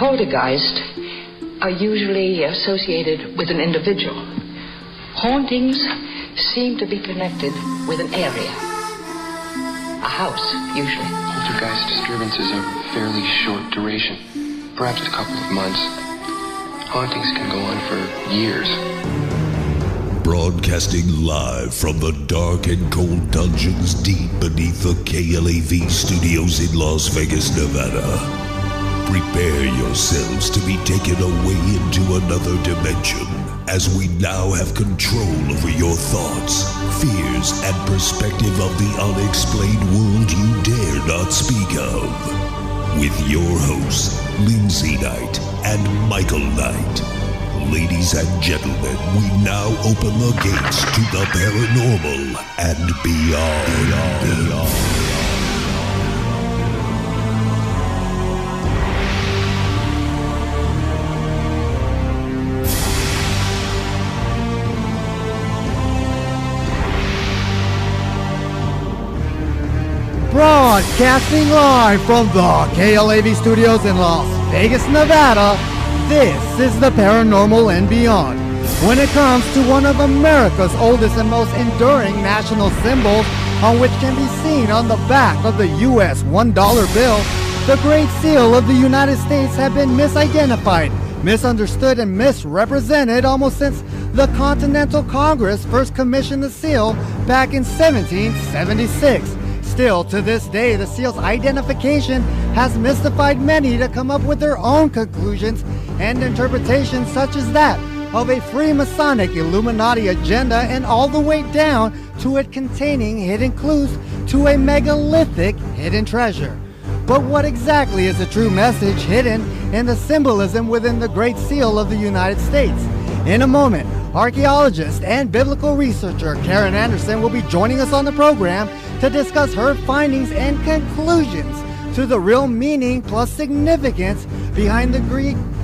Poltergeists are usually associated with an individual. Hauntings seem to be connected with an area. A house, usually. Poltergeist disturbances are fairly short duration, perhaps a couple of months. Hauntings can go on for years. Broadcasting live from the dark and cold dungeons deep beneath the KLAV studios in Las Vegas, Nevada. Prepare yourselves to be taken away into another dimension as we now have control over your thoughts, fears, and perspective of the unexplained world you dare not speak of. With your hosts, Lindsay Knight and Michael Knight. Ladies and gentlemen, we now open the gates to the paranormal and beyond. Broadcasting live from the KLAV studios in Las Vegas, Nevada, this is the Paranormal and Beyond. When it comes to one of America's oldest and most enduring national symbols, on which can be seen on the back of the U.S. $1 bill, the Great Seal of the United States have been misidentified, misunderstood, and misrepresented almost since the Continental Congress first commissioned the seal back in 1776. Still, to this day, the seal's identification has mystified many to come up with their own conclusions and interpretations, such as that of a Freemasonic Illuminati agenda, and all the way down to it containing hidden clues to a megalithic hidden treasure. But what exactly is the true message hidden in the symbolism within the Great Seal of the United States? In a moment, archaeologist and biblical researcher Karin Anderson will be joining us on the program to discuss her findings and conclusions to the real meaning plus significance behind the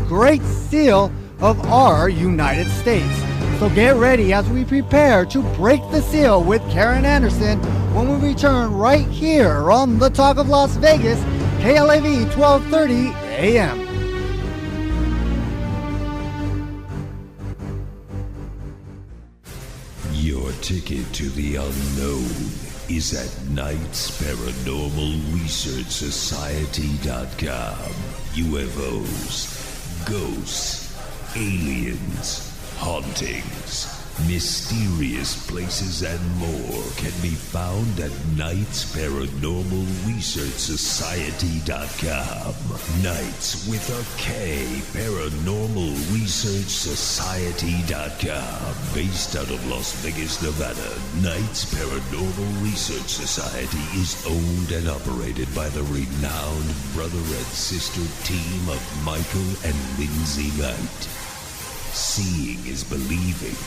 Great Seal of our United States. So get ready as we prepare to break the seal with Karin Anderson when we return right here on the Talk of Las Vegas, KLAV 1230 AM. Your ticket to the unknown is at KnightsParanormalResearchSociety.com. UFOs, ghosts, aliens, hauntings, mysterious places, and more can be found at KnightsParanormalResearchSociety.com. Knights with a K, ParanormalResearchSociety.com. Based out of Las Vegas, Nevada, Knights Paranormal Research Society is owned and operated by the renowned brother and sister team of Michael and Lindsay Knight. Seeing is believing.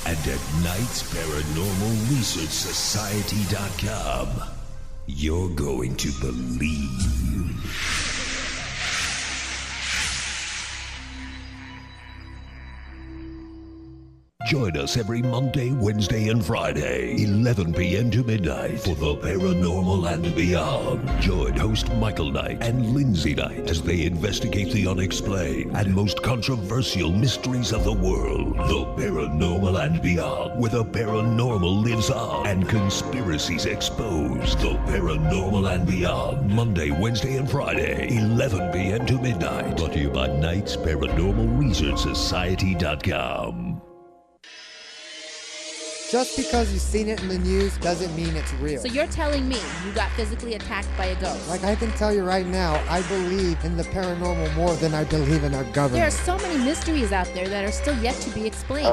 And at KnightsParanormalResearchSociety.com, you're going to believe. Join us every Monday, Wednesday, and Friday, 11 p.m. to midnight, for the Paranormal and Beyond. Join host Michael Knight and Lindsay Knight as they investigate the unexplained and most controversial mysteries of the world. The Paranormal and Beyond, where the paranormal lives on and conspiracies exposed. The Paranormal and Beyond, Monday, Wednesday, and Friday, 11 p.m. to midnight. Brought to you by KnightsParanormalResearchSociety.com. Just because you've seen it in the news doesn't mean it's real. So you're telling me you got physically attacked by a ghost? Like, I can tell you right now, I believe in the paranormal more than I believe in our government. There are so many mysteries out there that are still yet to be explained.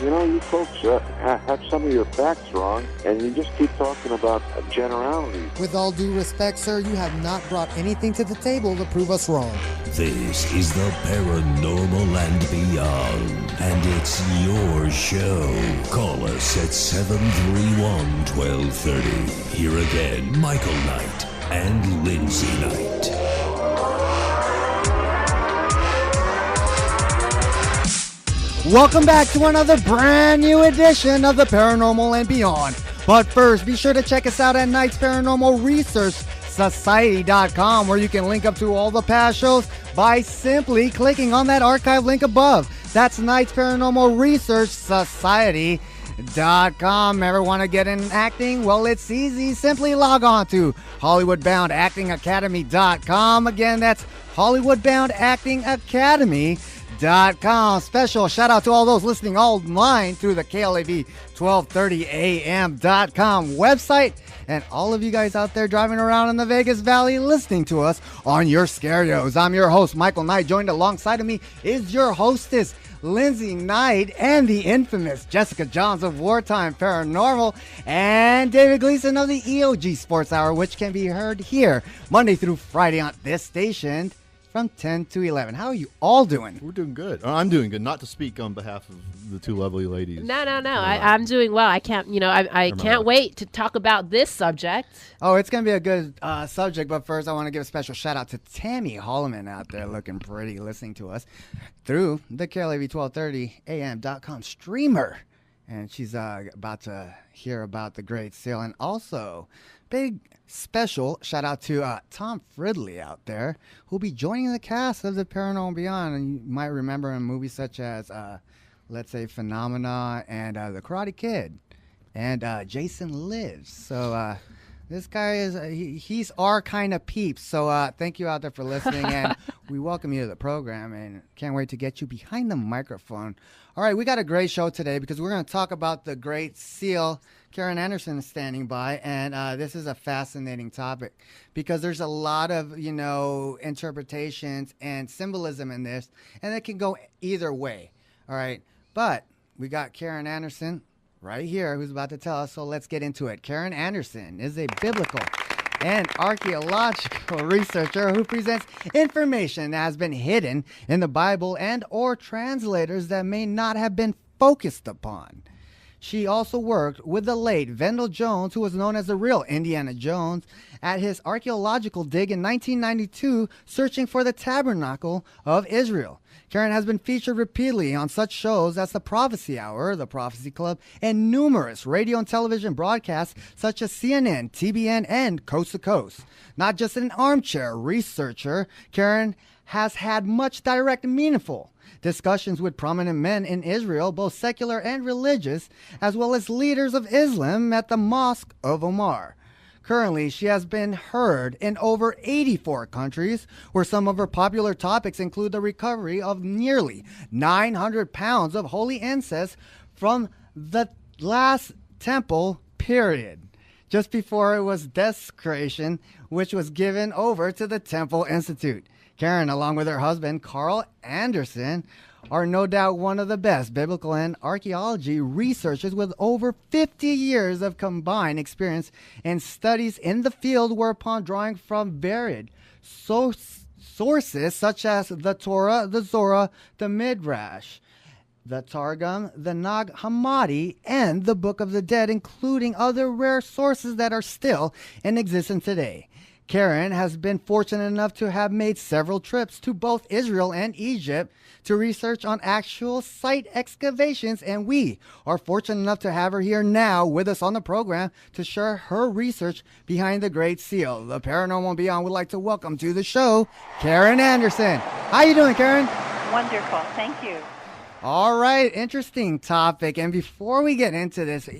You folks have some of your facts wrong, and you just keep talking about generalities. With all due respect, sir, you have not brought anything to the table to prove us wrong. This is the Paranormal and Beyond, and it's your show. Call us at 731-1230. Here again, Michael Knight and Lindsay Knight. Welcome back to another brand new edition of the Paranormal and Beyond. But first, be sure to check us out at Knights Paranormal Research Society.com, where you can link up to all the past shows by simply clicking on that archive link above. That's Tonight's Paranormal Research Society.com. Ever want to get in acting? Well, it's easy. Simply log on to HollywoodBoundActingAcademy.com. Again, that's HollywoodBoundActingAcademy.com. Special shout out to all those listening online through the KLAV 1230am.com website, and all of you guys out there driving around in the Vegas Valley listening to us on your stereos. I'm your host, Michael Knight. Joined alongside of me is your hostess, Lindsay Knight, and the infamous Jessica Johns of Wartime Paranormal, and David Gleason of the EOG Sports Hour, which can be heard here Monday through Friday on this station from 10 to 11. How are you all doing? We're doing good. I'm doing good. Not to speak on behalf of the two lovely ladies. No. I'm doing well. I can't, I can't wait to talk about this subject. Oh, it's going to be a good subject, but first I want to give a special shout out to Tammy Holloman out there looking pretty, listening to us through the KLAV1230am.com streamer. And she's about to hear about the Great Seal. And also, big special shout out to Tom Fridley out there, who'll be joining the cast of the Paranormal Beyond. And you might remember in movies such as, let's say, Phenomena and The Karate Kid and Jason Lives. So this guy is, he's our kind of peeps. So thank you out there for listening, and we welcome you to the program, and can't wait to get you behind the microphone. All right, we got a great show today because we're going to talk about the Great Seal. Karin Anderson is standing by, and this is a fascinating topic because there's a lot of, interpretations and symbolism in this, and it can go either way. All right, but we got Karin Anderson right here who's about to tell us, so let's get into it. Karin Anderson is a biblical and archaeological researcher who presents information that has been hidden in the Bible and or translators that may not have been focused upon. She also worked with the late Vendell Jones, who was known as the real Indiana Jones, at his archaeological dig in 1992, searching for the Tabernacle of Israel. Karin has been featured repeatedly on such shows as The Prophecy Hour, The Prophecy Club, and numerous radio and television broadcasts such as CNN, TBN, and Coast to Coast. Not just an armchair researcher, Karin has had much direct and meaningful discussions with prominent men in Israel, both secular and religious, as well as leaders of Islam at the Mosque of Omar. Currently, she has been heard in over 84 countries, where some of her popular topics include the recovery of nearly 900 pounds of holy incense from the last temple period, just before it was desecration, which was given over to the Temple Institute. Karin, along with her husband, Karin Anderson, are no doubt one of the best biblical and archaeology researchers with over 50 years of combined experience and studies in the field, whereupon drawing from varied sources such as the Torah, the Zohar, the Midrash, the Targum, the Nag Hammadi, and the Book of the Dead, including other rare sources that are still in existence today. Karin has been fortunate enough to have made several trips to both Israel and Egypt to research on actual site excavations, and we are fortunate enough to have her here now with us on the program to share her research behind the Great Seal. The Paranormal Beyond would like to welcome to the show Karin Anderson. How you doing, Karin? Wonderful, thank you. All right, interesting topic. And before we get into this,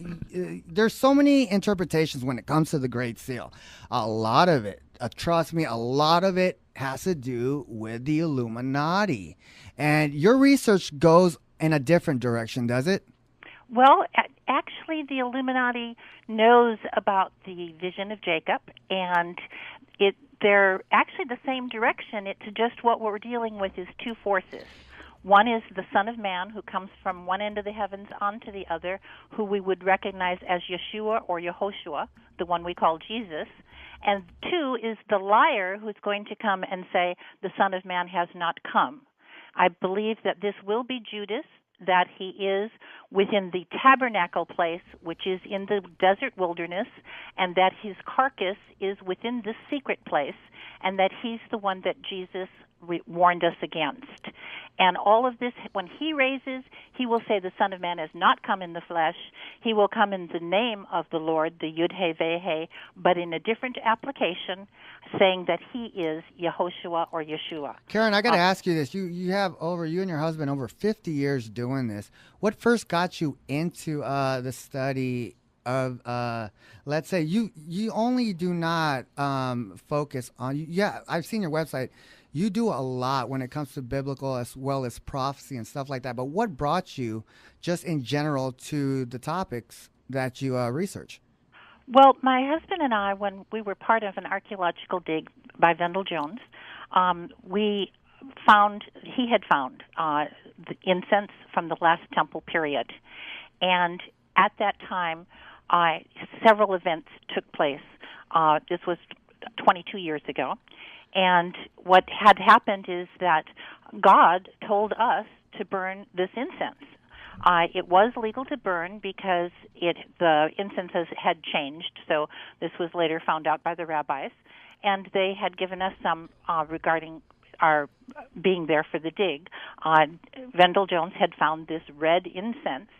there's so many interpretations when it comes to the Great Seal. A lot of it, trust me, a lot of it has to do with the Illuminati. And your research goes in a different direction, does it? Well, actually, the Illuminati knows about the vision of Jacob, and they're actually the same direction. It's just what we're dealing with is two forces. One is the Son of Man, who comes from one end of the heavens onto the other, who we would recognize as Yeshua or Yehoshua, the one we call Jesus. And two is the liar, who's going to come and say, the Son of Man has not come. I believe that this will be Judas, that he is within the tabernacle place, which is in the desert wilderness, and that his carcass is within the secret place, and that he's the one that Jesus warned us against. And all of this, when he raises, he will say the Son of Man has not come in the flesh. He will come in the name of the Lord, the Yud-He, Veh-He, but in a different application, saying that he is Yehoshua or Yeshua. Karin, I got to ask you this. You and your husband over 50 years doing this. What first got you into the study of, let's say, you only do not focus on, I've seen your website. You do a lot when it comes to biblical as well as prophecy and stuff like that. But what brought you, just in general, to the topics that you research? Well, my husband and I, when we were part of an archaeological dig by Vendel Jones, he had found the incense from the last temple period. And at that time, several events took place. This was 22 years ago. And what had happened is that God told us to burn this incense. It was legal to burn because the incenses had changed, so this was later found out by the rabbis, and they had given us some regarding our being there for the dig. Vendel Jones had found this red incense,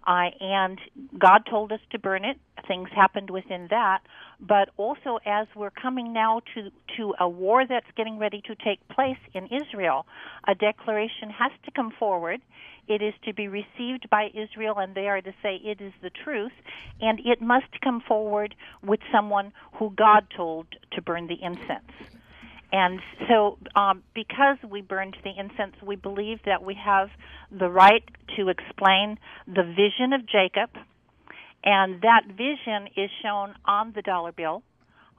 and God told us to burn it. Things happened within that, but also as we're coming now to a war that's getting ready to take place in Israel, a declaration has to come forward. It is to be received by Israel, and they are to say it is the truth, and it must come forward with someone who God told to burn the incense. And so because we burned the incense, we believe that we have the right to explain the vision of Jacob, and that vision is shown on the dollar bill.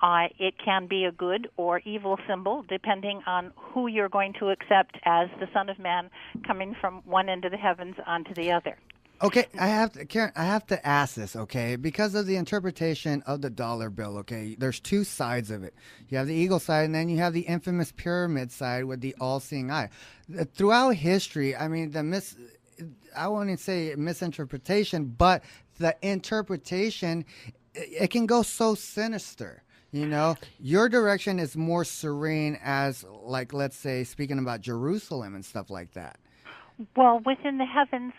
It can be a good or evil symbol, depending on who you're going to accept as the Son of Man coming from one end of the heavens onto the other. Okay, Karin, I have to ask this, okay, because of the interpretation of the dollar bill, okay, there's two sides of it. You have the eagle side, and then you have the infamous pyramid side with the all-seeing eye. Throughout history, I mean, I won't say misinterpretation, but the interpretation, it can go so sinister. You know, your direction is more serene as, like, let's say, speaking about Jerusalem and stuff like that. Well, within the heavens,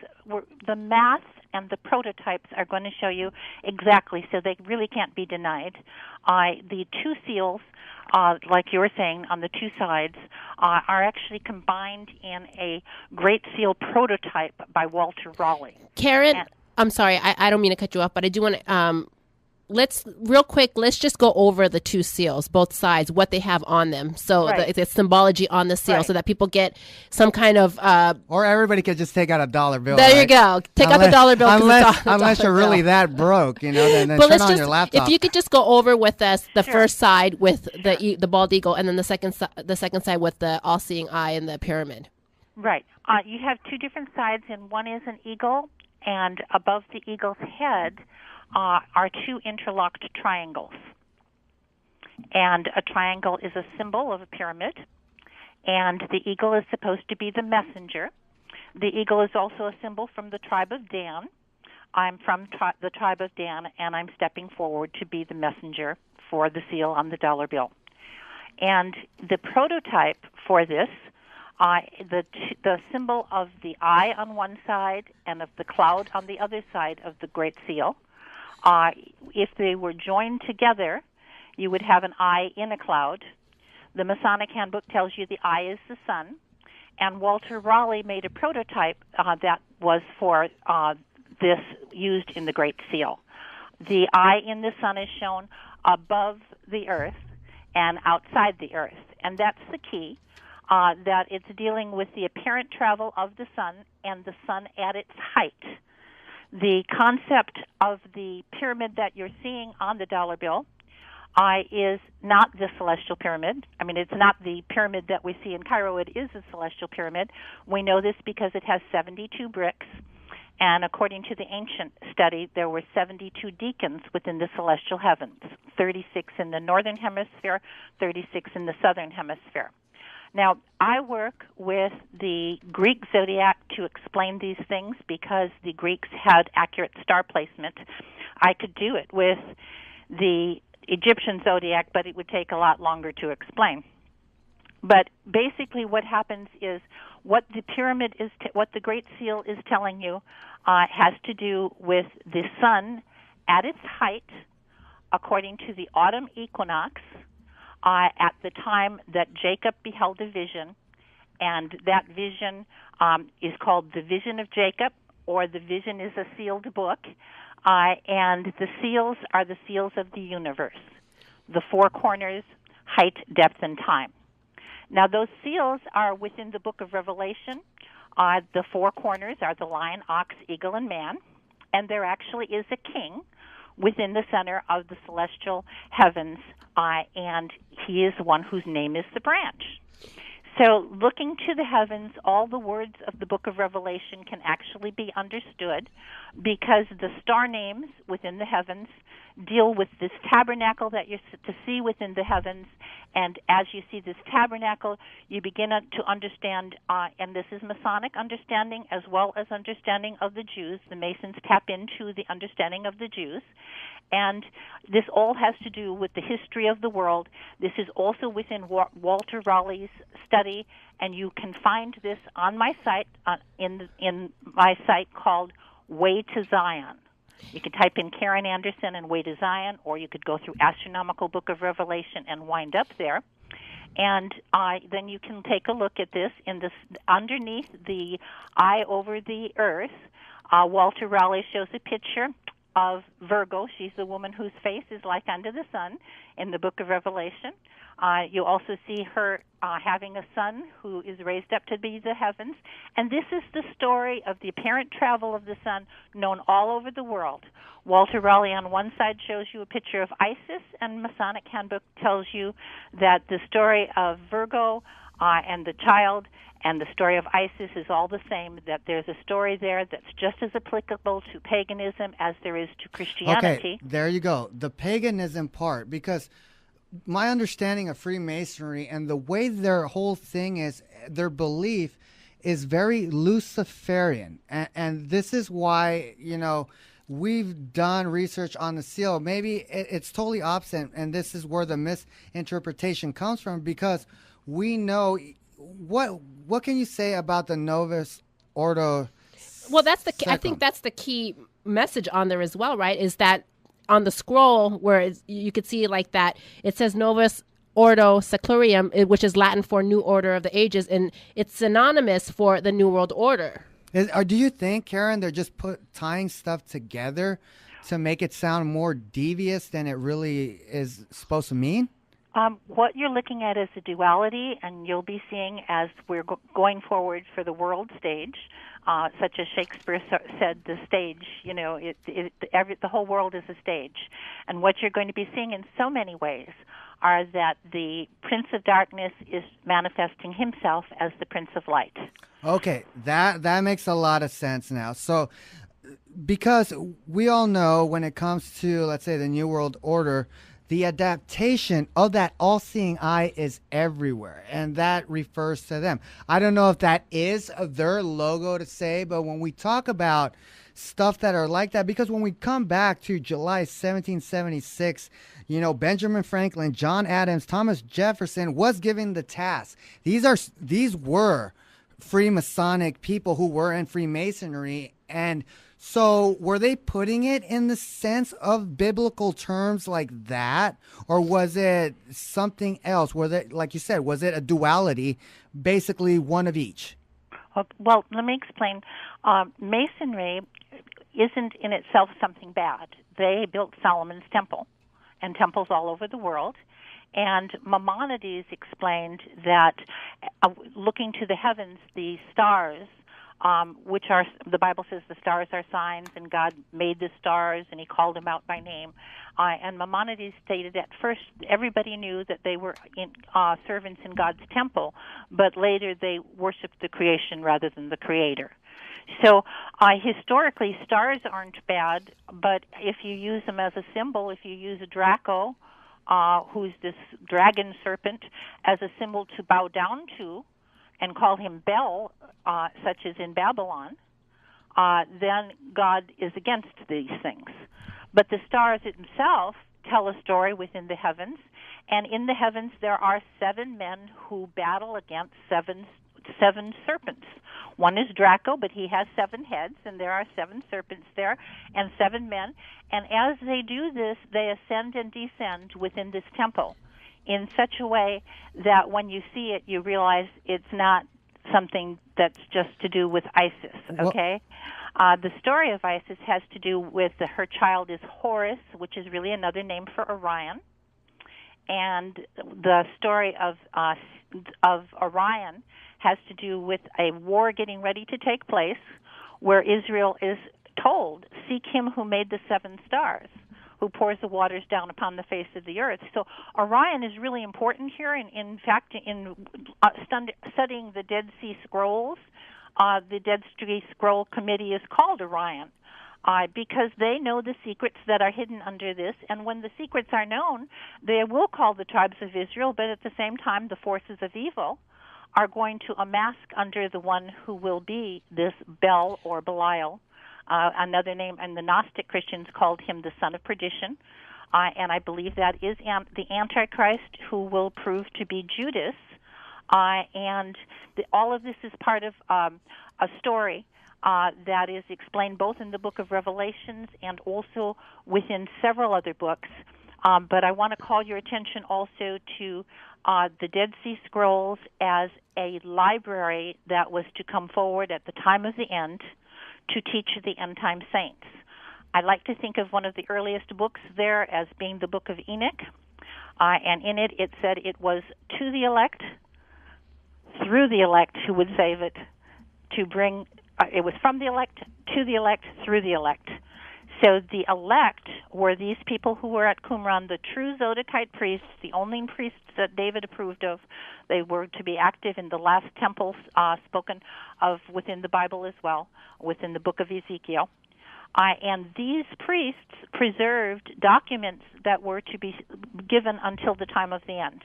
the math and the prototypes are going to show you exactly, so they really can't be denied. The two seals, like you were saying, on the two sides, are actually combined in a Great Seal prototype by Walter Raleigh. Karin, I'm sorry, I don't mean to cut you off, but I do want to... let's just go over the two seals, both sides, what they have on them. So right. the symbology on the seal, right, so that people get some kind of... or everybody could just take out a dollar bill. There you go. Take out the dollar bill. Unless you're really that broke, you know, then turn on your laptop. If you could just go over with us the first side with the bald eagle, and then the second side with the all-seeing eye and the pyramid. Right. You have two different sides, and one is an eagle, and above the eagle's head are two interlocked triangles. And a triangle is a symbol of a pyramid, and the eagle is supposed to be the messenger. The eagle is also a symbol from the tribe of Dan. I'm from the tribe of Dan, and I'm stepping forward to be the messenger for the seal on the dollar bill. And the prototype for this, the symbol of the eye on one side and of the cloud on the other side of the Great Seal, if they were joined together, you would have an eye in a cloud. The Masonic Handbook tells you the eye is the sun, and Walter Raleigh made a prototype that was for this used in the Great Seal. The eye in the sun is shown above the earth and outside the earth, and that's the key, that it's dealing with the apparent travel of the sun and the sun at its height. The concept of the pyramid that you're seeing on the dollar bill is not the celestial pyramid. I mean, it's not the pyramid that we see in Cairo. It is a celestial pyramid. We know this because it has 72 bricks, and according to the ancient study, there were 72 deacons within the celestial heavens, 36 in the northern hemisphere, 36 in the southern hemisphere. Now, I work with the Greek zodiac to explain these things because the Greeks had accurate star placement. I could do it with the Egyptian zodiac, but it would take a lot longer to explain. But basically what happens is what the pyramid is, what the Great Seal is telling you, has to do with the sun at its height, according to the autumn equinox, at the time that Jacob beheld a vision, and that vision is called the Vision of Jacob, or the vision is a sealed book, and the seals are the seals of the universe, the four corners, height, depth, and time. Now, those seals are within the book of Revelation. The four corners are the lion, ox, eagle, and man, and there actually is a king within the center of the celestial heavens, and he is one whose name is the branch. So looking to the heavens, all the words of the book of Revelation can actually be understood because the star names within the heavens deal with this tabernacle that you're to see within the heavens. And as you see this tabernacle, you begin to understand, and this is Masonic understanding as well as understanding of the Jews. The Masons tap into the understanding of the Jews. And this all has to do with the history of the world. This is also within Walter Raleigh's study, and you can find this on my site, in my site called Way to Zion. You can type in Karin Anderson and Way to Zion, or you could go through Astronomical Book of Revelation and wind up there. And then you can take a look at this. Underneath the eye over the earth, Walter Raleigh shows a picture of Virgo. She's the woman whose face is like unto the sun in the book of Revelation. You also see her having a son who is raised up to be the heavens. And this is the story of the apparent travel of the sun known all over the world. Walter Raleigh on one side shows you a picture of Isis, and Masonic Handbook tells you that the story of Virgo and the child and the story of Isis is all the same, that there's a story there that's just as applicable to paganism as there is to Christianity. Okay, there you go. The paganism part, because my understanding of Freemasonry and the way their whole thing is, their belief is very Luciferian. And this is why, we've done research on the seal. Maybe it's totally opposite, and this is where the misinterpretation comes from, because we know what can you say about the Novus Ordo? Well, I think that's the key message on there as well, right? Is that on the scroll where you could see like that, it says Novus Ordo Seclorum, which is Latin for New Order of the Ages, and it's synonymous for the New World Order. Do you think, Karin, they're just tying stuff together to make it sound more devious than it really is supposed to mean? What you're looking at is a duality, and you'll be seeing as we're going forward for the world stage, such as Shakespeare said, the stage, the whole world is a stage. And what you're going to be seeing in so many ways are that the Prince of Darkness is manifesting himself as the Prince of Light. Okay, that makes a lot of sense now. So, because we all know when it comes to, let's say, the New World Order, the adaptation of that all-seeing eye is everywhere, and that refers to them. I don't know if that is their logo to say, but when we talk about stuff that are like that, because when we come back to July 1776, Benjamin Franklin, John Adams, Thomas Jefferson was given the task. These were Freemasonic people who were in Freemasonry, and so were they putting it in the sense of biblical terms like that, or was it something else? Was it, like you said, was it a duality, basically one of each? Well, let me explain. Masonry isn't in itself something bad. They built Solomon's temple and temples all over the world. And Maimonides explained that looking to the heavens, the stars, which are, the Bible says the stars are signs, and God made the stars, and he called them out by name. And Maimonides stated at first everybody knew that they were servants in God's temple, but later they worshiped the creation rather than the Creator. So historically, stars aren't bad, but if you use them as a symbol, if you use a Draco, who's this dragon serpent, as a symbol to bow down to, and call him Bel, such as in Babylon, then God is against these things. But the stars themselves tell a story within the heavens, and in the heavens there are 7 men who battle against 7 serpents. One is Draco, but he has 7 heads, and there are 7 serpents there, and 7 men. And as they do this, they ascend and descend within this temple in such a way that when you see it, you realize it's not something that's just to do with Isis, okay? The story of Isis has to do with her child is Horus, which is really another name for Orion. And the story of Orion has to do with a war getting ready to take place where Israel is told, seek him who made the 7 stars, who pours the waters down upon the face of the earth. So Orion is really important here. In fact, in studying the Dead Sea Scrolls, the Dead Sea Scroll Committee is called Orion because they know the secrets that are hidden under this. And when the secrets are known, they will call the tribes of Israel, but at the same time, the forces of evil are going to amass under the one who will be this Bel or Belial, another name, and the Gnostic Christians called him the son of perdition, and I believe that is the Antichrist who will prove to be Judas, and all of this is part of a story that is explained both in the book of Revelations and also within several other books, but I want to call your attention also to the Dead Sea Scrolls as a library that was to come forward at the time of the end to teach the end-time saints. I like to think of one of the earliest books there as being the Book of Enoch, and in it said it was to the elect, through the elect who would save it, to bring, it was from the elect, to the elect, through the elect. So the elect were these people who were at Qumran, the true Zodakite priests, the only priests that David approved of. They were to be active in the last temples spoken of within the Bible as well, within the book of Ezekiel. And these priests preserved documents that were to be given until the time of the end.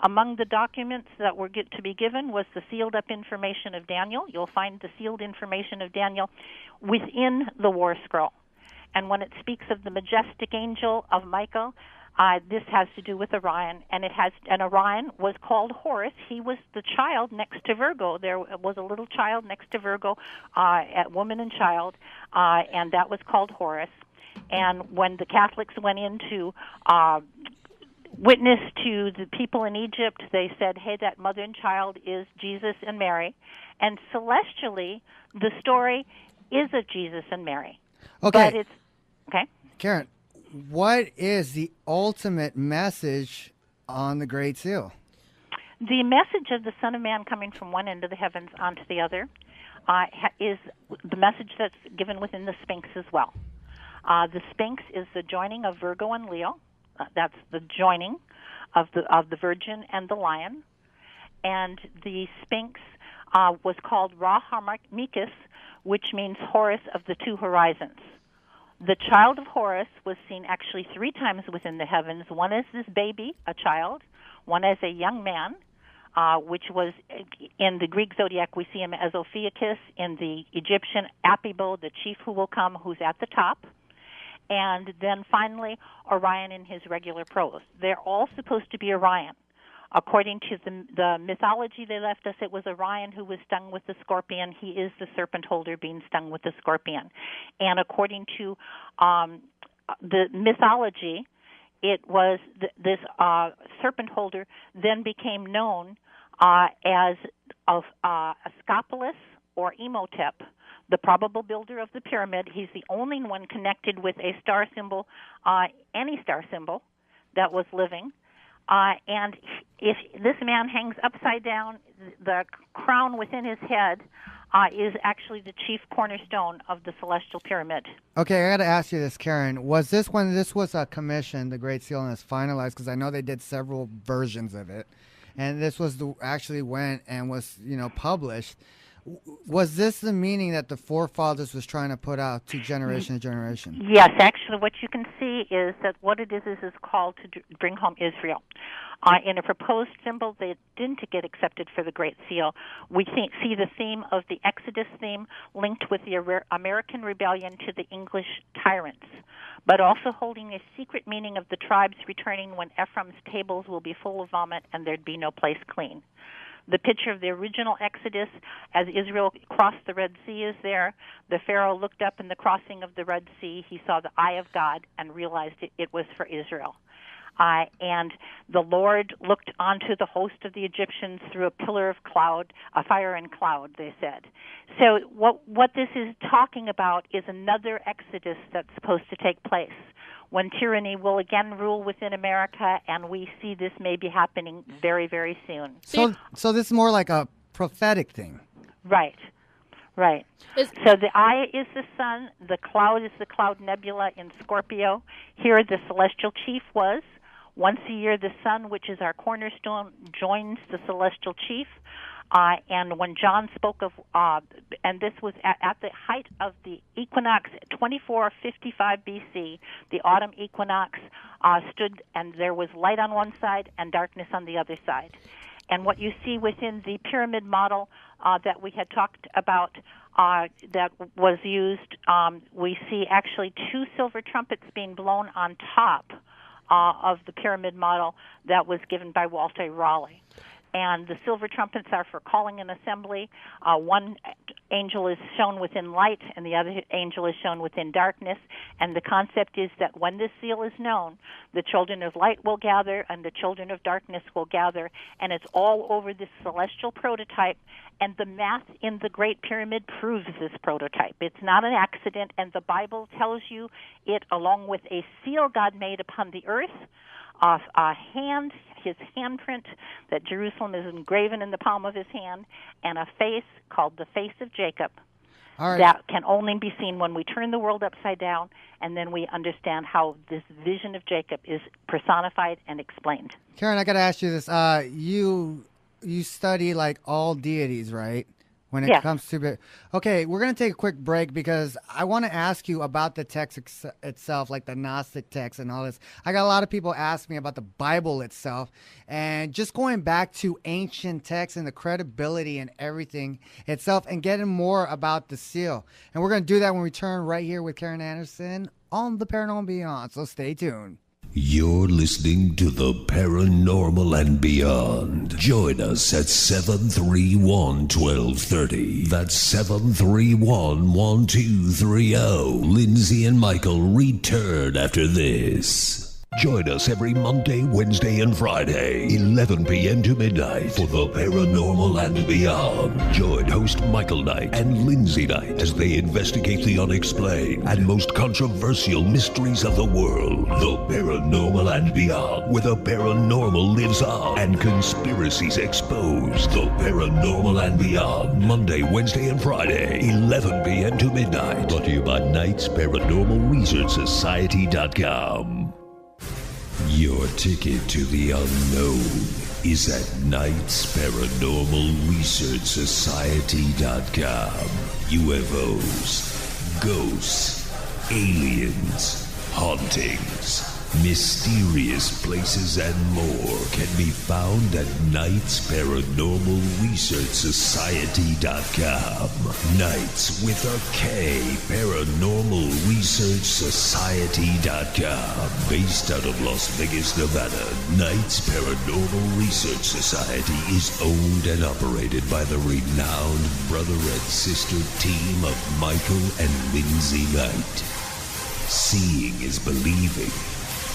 Among the documents that were to be given was the sealed-up information of Daniel. You'll find the sealed information of Daniel within the War Scroll. And when it speaks of the majestic angel of Michael, this has to do with Orion, and Orion was called Horus. He was the child next to Virgo. There was a little child next to Virgo, woman and child, and that was called Horus. And when the Catholics went in to witness to the people in Egypt, they said, hey, that mother and child is Jesus and Mary. And celestially, the story is of Jesus and Mary. Okay. But it's, okay. Karin, what is the ultimate message on the Great Seal? The message of the Son of Man coming from one end of the heavens onto the other is the message that's given within the Sphinx as well. The Sphinx is the joining of Virgo and Leo. That's the joining of the Virgin and the Lion. And the Sphinx was called Ra Harmachicus, which means Horus of the 2 horizons. The child of Horus was seen actually 3 times within the heavens. One as this baby, a child, one as a young man, which was in the Greek zodiac, we see him as Ophiuchus, in the Egyptian Apibo, the chief who will come, who's at the top, and then finally Orion in his regular prose. They're all supposed to be Orion. According to the mythology they left us, it was Orion who was stung with the scorpion. He is the serpent holder being stung with the scorpion. And according to the mythology, it was this serpent holder then became known as Asclepius or Imhotep, the probable builder of the pyramid. He's the only one connected with a star symbol, any star symbol that was living. And if this man hangs upside down, the crown within his head is actually the chief cornerstone of the celestial pyramid. Okay, I got to ask you this, Karin. Was this when this was a commission, the Great Seal, and it's finalized? Because I know they did several versions of it, and this was actually went and was published. Was this the meaning that the forefathers was trying to put out to generation to generation? Yes, actually what you can see is that what it is called to bring home Israel. In a proposed symbol that didn't get accepted for the Great Seal, we see the theme of the Exodus theme linked with the American rebellion to the English tyrants, but also holding a secret meaning of the tribes returning when Ephraim's tables will be full of vomit and there'd be no place clean. The picture of the original Exodus as Israel crossed the Red Sea is there. The Pharaoh looked up in the crossing of the Red Sea. He saw the eye of God and realized it was for Israel. And the Lord looked onto the host of the Egyptians through a pillar of cloud, a fire and cloud, they said. So what this is talking about is another Exodus that's supposed to take place, when tyranny will again rule within America, and we see this may be happening very, very soon. So this is more like a prophetic thing. Right. So the eye is the sun, the cloud is the cloud nebula in Scorpio. Here the celestial chief was. Once a year, the sun, which is our cornerstone, joins the celestial chief. And when John spoke of, and this was at the height of the equinox, 2455 BC, the autumn equinox stood, and there was light on one side and darkness on the other side. And what you see within the pyramid model that we had talked about that was used, we see actually two silver trumpets being blown on top of the pyramid model that was given by Walter Raleigh. And the silver trumpets are for calling an assembly. One angel is shown within light, and the other angel is shown within darkness. And the concept is that when this seal is known, the children of light will gather, and the children of darkness will gather. And it's all over this celestial prototype. And the math in the Great Pyramid proves this prototype. It's not an accident, and the Bible tells you it, along with a seal God made upon the earth, a hand, his handprint, that Jerusalem is engraven in the palm of his hand, and a face called the face of Jacob. All right. That can only be seen when we turn the world upside down, and then we understand how this vision of Jacob is personified and explained. Karin, I got to ask you this. You study like all deities, right? When it comes to okay, we're going to take a quick break because I want to ask you about the text itself, like the Gnostic text and all this. I got a lot of people ask me about the Bible itself, and just going back to ancient texts and the credibility and everything itself, and getting more about the seal. And we're going to do that when we return right here with Karin Anderson on the Paranormal Beyond. So stay tuned. You're listening to the Paranormal and Beyond. Join us at 731-1230. That's 731-1230. Lindsay and Michael return after this. Join us every Monday, Wednesday, and Friday, 11 p.m. to midnight, for the Paranormal and Beyond. Join host Michael Knight and Lindsay Knight as they investigate the unexplained and most controversial mysteries of the world. The Paranormal and Beyond, where the paranormal lives on and conspiracies exposed. The Paranormal and Beyond, Monday, Wednesday, and Friday, 11 p.m. to midnight. Brought to you by Knight's Paranormal Research Society.com. Your ticket to the unknown is at Knight's Paranormal Research Society.com. UFOs, ghosts, aliens, hauntings, mysterious places, and more can be found at Knight's Paranormal Research Society.com. Knights with a K, Paranormal Research Society.com. Based out of Las Vegas, Nevada, Knights Paranormal Research Society is owned and operated by the renowned brother and sister team of Michael and Lindsay Knight. Seeing is believing.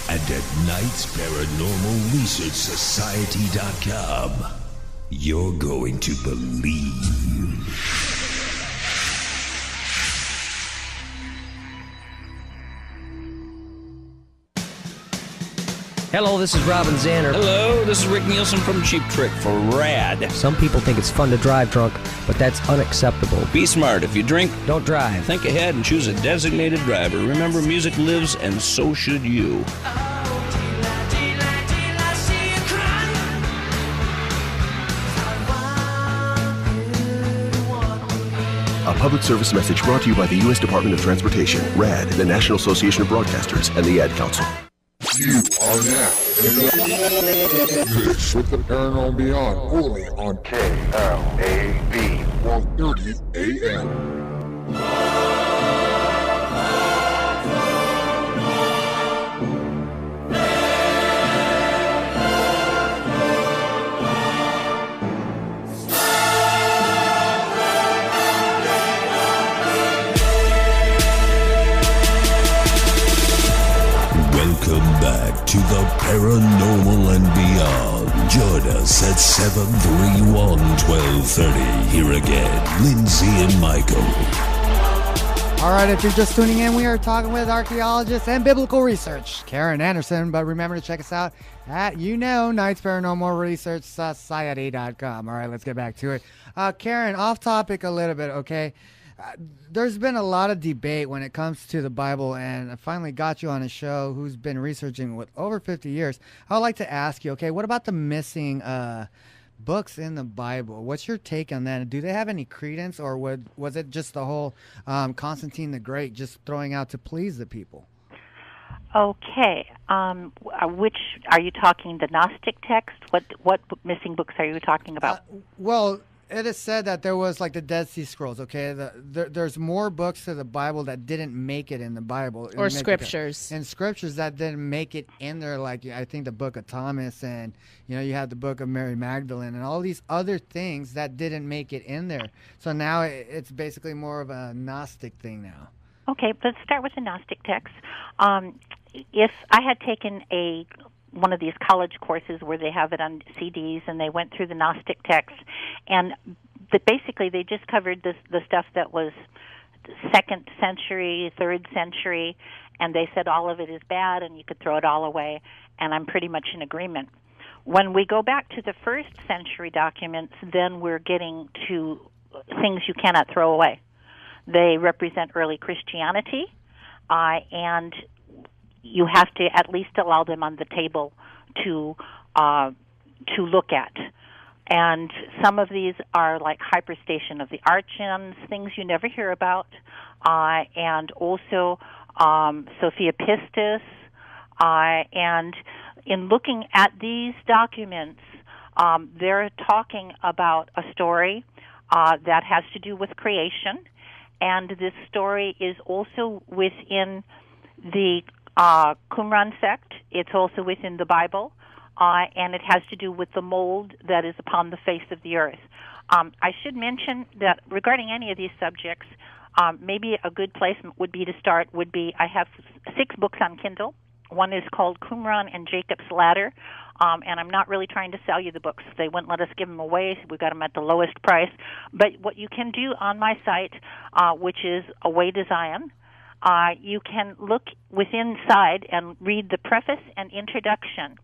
And at Knight's Paranormal Research Society.com, you're going to believe. Hello, this is Robin Zanner. Hello, this is Rick Nielsen from Cheap Trick for RAD. Some people think it's fun to drive drunk, but that's unacceptable. Be smart. If you drink, don't drive. Think ahead and choose a designated driver. Remember, music lives, and so should you. A public service message brought to you by the U.S. Department of Transportation, RAD, the National Association of Broadcasters, and the Ad Council. You are now in the mix with the Paranormal Beyond, only on KLAV 130 AM. Paranormal and Beyond. Join us at 731-1230. Here again, Lindsay and Michael. All right, if you're just tuning in, we are talking with archaeologist and biblical research, Karin Anderson. But remember to check us out at, Knight's Paranormal Research Society.com. All right, let's get back to it. Karin, off topic a little bit, okay? There's been a lot of debate when it comes to the Bible, and I finally got you on a show who's been researching with over 50 years. I would like to ask you, okay, what about the missing books in the Bible? What's your take on that? Do they have any credence, or was it just the whole Constantine the Great just throwing out to please the people? Okay. Which are you talking? The Gnostic text? What missing books are you talking about? Well, it is said that there was like the Dead Sea Scrolls. Okay, there's more books to the Bible that didn't make it in the Bible, or scriptures, and scriptures that didn't make it in there. Like I think the Book of Thomas, and you have the Book of Mary Magdalene, and all these other things that didn't make it in there. So now it's basically more of a Gnostic thing now. Okay, let's start with the Gnostic text. If I had taken one of these college courses where they have it on CDs, and they went through the Gnostic text, and basically they just covered the stuff that was 2nd century, 3rd century, and they said all of it is bad and you could throw it all away, and I'm pretty much in agreement. When we go back to the 1st century documents, then we're getting to things you cannot throw away. They represent early Christianity, and you have to at least allow them on the table to look at. And some of these are like Hyperstation of the Archons, things you never hear about, and also Sophia Pistis. And in looking at these documents, they're talking about a story that has to do with creation, and this story is also within the Qumran sect. It's also within the Bible, and it has to do with the mold that is upon the face of the earth. I should mention that regarding any of these subjects, maybe a good place would be to start would be, I have 6 books on Kindle. One is called Qumran and Jacob's Ladder, and I'm not really trying to sell you the books. They wouldn't let us give them away. We got them at the lowest price. But what you can do on my site, which is A Way to Zion, you can look inside and read the preface and introduction,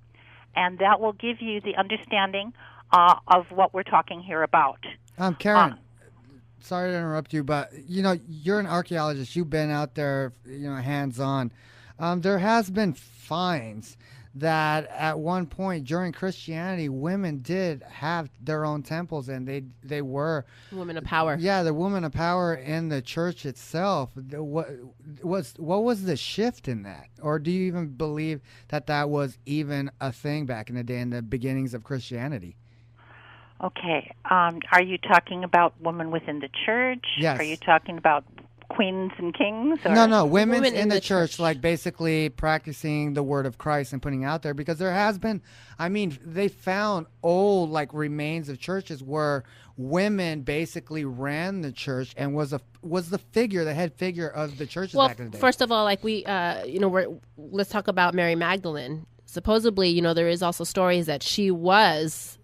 and that will give you the understanding of what we're talking here about. Karin, sorry to interrupt you, but you're an archaeologist. You've been out there, hands-on. There has been finds that at one point during Christianity, women did have their own temples, and they were women of power. Yeah, the women of power in the church itself. What was the shift in that, or do you even believe that was even a thing back in the day in the beginnings of Christianity? Okay, are you talking about women within the church? Yes. Are you talking about queens and kings? Or? No, women in the church, like basically practicing the word of Christ and putting out there, because there has been, they found old remains of churches where women basically ran the church and was the head figure of the churches back in the day. First of all, let's talk about Mary Magdalene. Supposedly, there is also stories that she was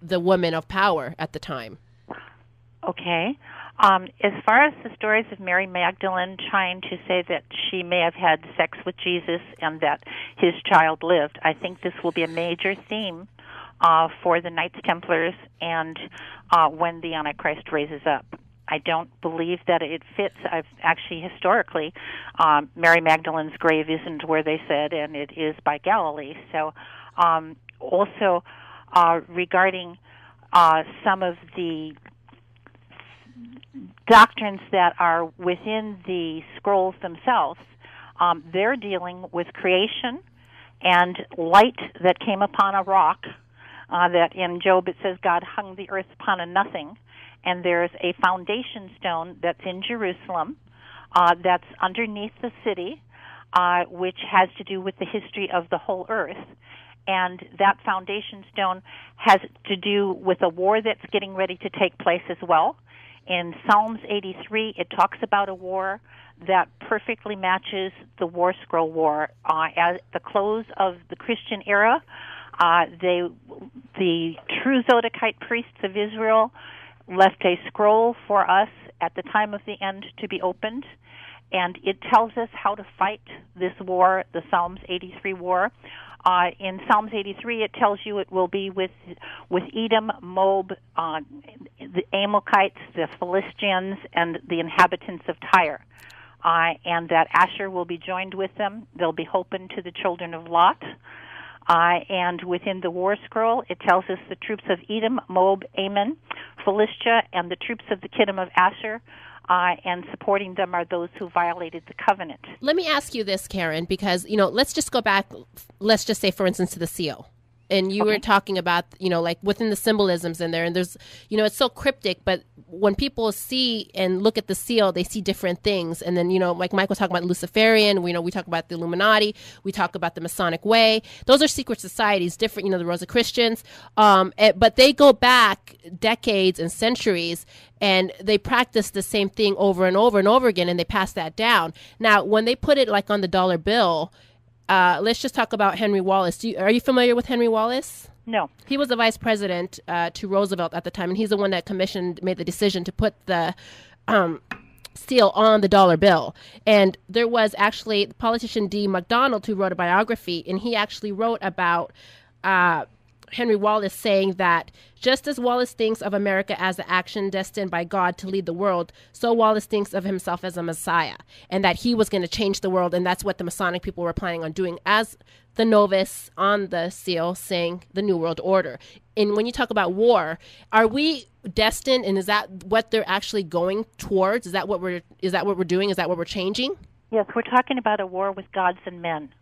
the woman of power at the time. Okay. As far as the stories of Mary Magdalene trying to say that she may have had sex with Jesus and that his child lived, I think this will be a major theme for the Knights Templars and when the Antichrist raises up. I don't believe that it fits. I've actually, historically, Mary Magdalene's grave isn't where they said, and it is by Galilee. So also regarding some of the doctrines that are within the scrolls themselves, they're dealing with creation and light that came upon a rock, that in Job it says God hung the earth upon a nothing, and there's a foundation stone that's in Jerusalem that's underneath the city, which has to do with the history of the whole earth. And that foundation stone has to do with a war that's getting ready to take place as well. In Psalms 83, it talks about a war that perfectly matches the War Scroll War. At the close of the Christian era, the true Zodakite priests of Israel left a scroll for us at the time of the end to be opened, and it tells us how to fight this war, the Psalms 83 war. In Psalms 83, it tells you it will be with Edom, Moab, the Amalekites, the Philistines, and the inhabitants of Tyre, and that Asher will be joined with them. They'll be holpen to the children of Lot. And within the War Scroll, it tells us the troops of Edom, Moab, Ammon, Philistia, and the troops of the kingdom of Asher, and supporting them are those who violated the covenant. Let me ask you this, Karin, because, let's just go back, let's just say, for instance, to the seal. And you were talking about, like within the symbolisms in there, and there's, it's so cryptic, but when people see and look at the seal, they see different things. And then, like Mike was talking about Luciferian, we talk about the Illuminati, we talk about the Masonic Way. Those are secret societies, different, the Rosicrucians. But they go back decades and centuries, and they practice the same thing over and over and over again, and they pass that down. Now, when they put it like on the dollar bill, let's just talk about Henry Wallace. Are you familiar with Henry Wallace? No. He was the vice president to Roosevelt at the time, and he's the one that made the decision to put the seal on the dollar bill. And there was actually the politician D. MacDonald who wrote a biography, and he actually wrote about Henry Wallace saying that just as Wallace thinks of America as an action destined by God to lead the world, so Wallace thinks of himself as a messiah, and that he was going to change the world, and that's what the Masonic people were planning on doing as the novice on the seal saying the New World Order. And when you talk about war, are we destined, and is that what they're actually going towards? Is that what we're doing? Is that what we're changing? Yes, we're talking about a war with gods and men.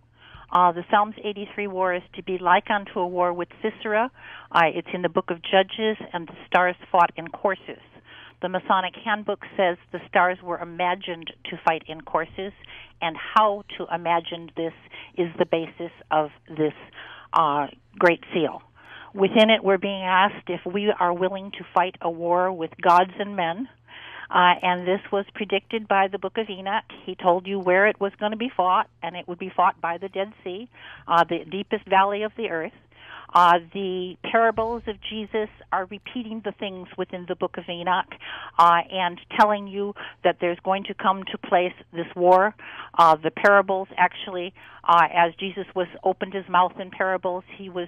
The Psalms 83 war is to be like unto a war with Sisera. It's in the book of Judges, and the stars fought in courses. The Masonic Handbook says the stars were imagined to fight in courses, and how to imagine this is the basis of this Great Seal. Within it, we're being asked if we are willing to fight a war with gods and men. And this was predicted by the Book of Enoch. He told you where it was going to be fought, and it would be fought by the Dead Sea, the deepest valley of the earth. The parables of Jesus are repeating the things within the Book of Enoch and telling you that there's going to come to place this war. The parables actually, as Jesus was opened his mouth in parables, he was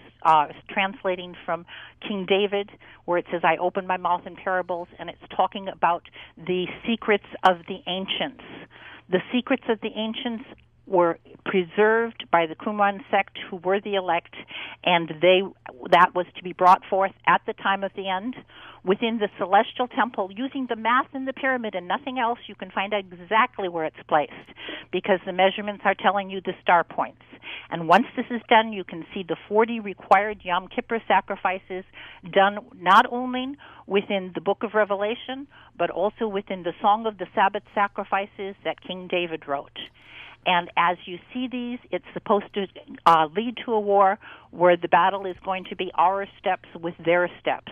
translating from King David, where it says, I opened my mouth in parables, and it's talking about the secrets of the ancients. The secrets of the ancients were preserved by the Qumran sect, who were the elect, and that was to be brought forth at the time of the end within the celestial temple using the math in the pyramid and nothing else. You can find out exactly where it's placed because the measurements are telling you the star points. And once this is done, you can see the 40 required Yom Kippur sacrifices done not only within the book of Revelation, but also within the Song of the Sabbath sacrifices that King David wrote. And as you see these, it's supposed to lead to a war where the battle is going to be our steps with their steps.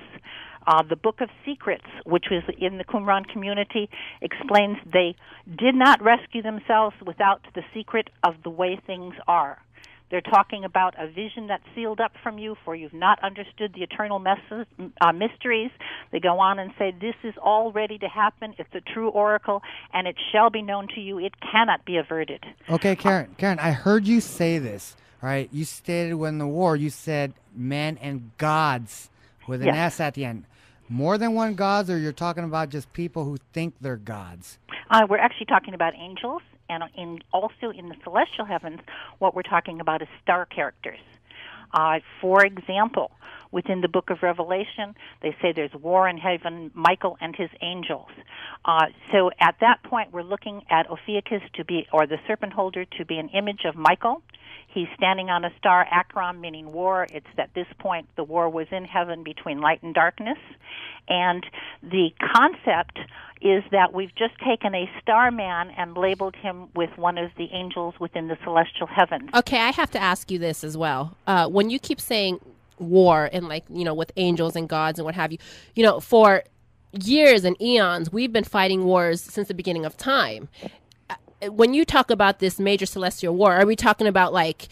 The Book of Secrets, which was in the Qumran community, explains they did not rescue themselves without the secret of the way things are. They're talking about a vision that's sealed up from you, for you've not understood the eternal mysteries. They go on and say, this is all ready to happen. It's a true oracle, and it shall be known to you. It cannot be averted. Okay, Karin, I heard you say this, right? You stated when the war, you said men and gods with an S at the end. More than one gods, or you're talking about just people who think they're gods? We're actually talking about angels. And also in the celestial heavens, what we're talking about is star characters. For example, within the book of Revelation, they say there's war in heaven, Michael and his angels. So at that point, we're looking at Ophiuchus or the serpent holder, to be an image of Michael. He's standing on a star, Akron, meaning war. It's at this point the war was in heaven between light and darkness. And the concept is that we've just taken a starman and labeled him with one of the angels within the celestial heavens. Okay, I have to ask you this as well. When you keep saying war and with angels and gods and what have you, for years and eons, we've been fighting wars since the beginning of time. when you talk about this major celestial war, are we talking about like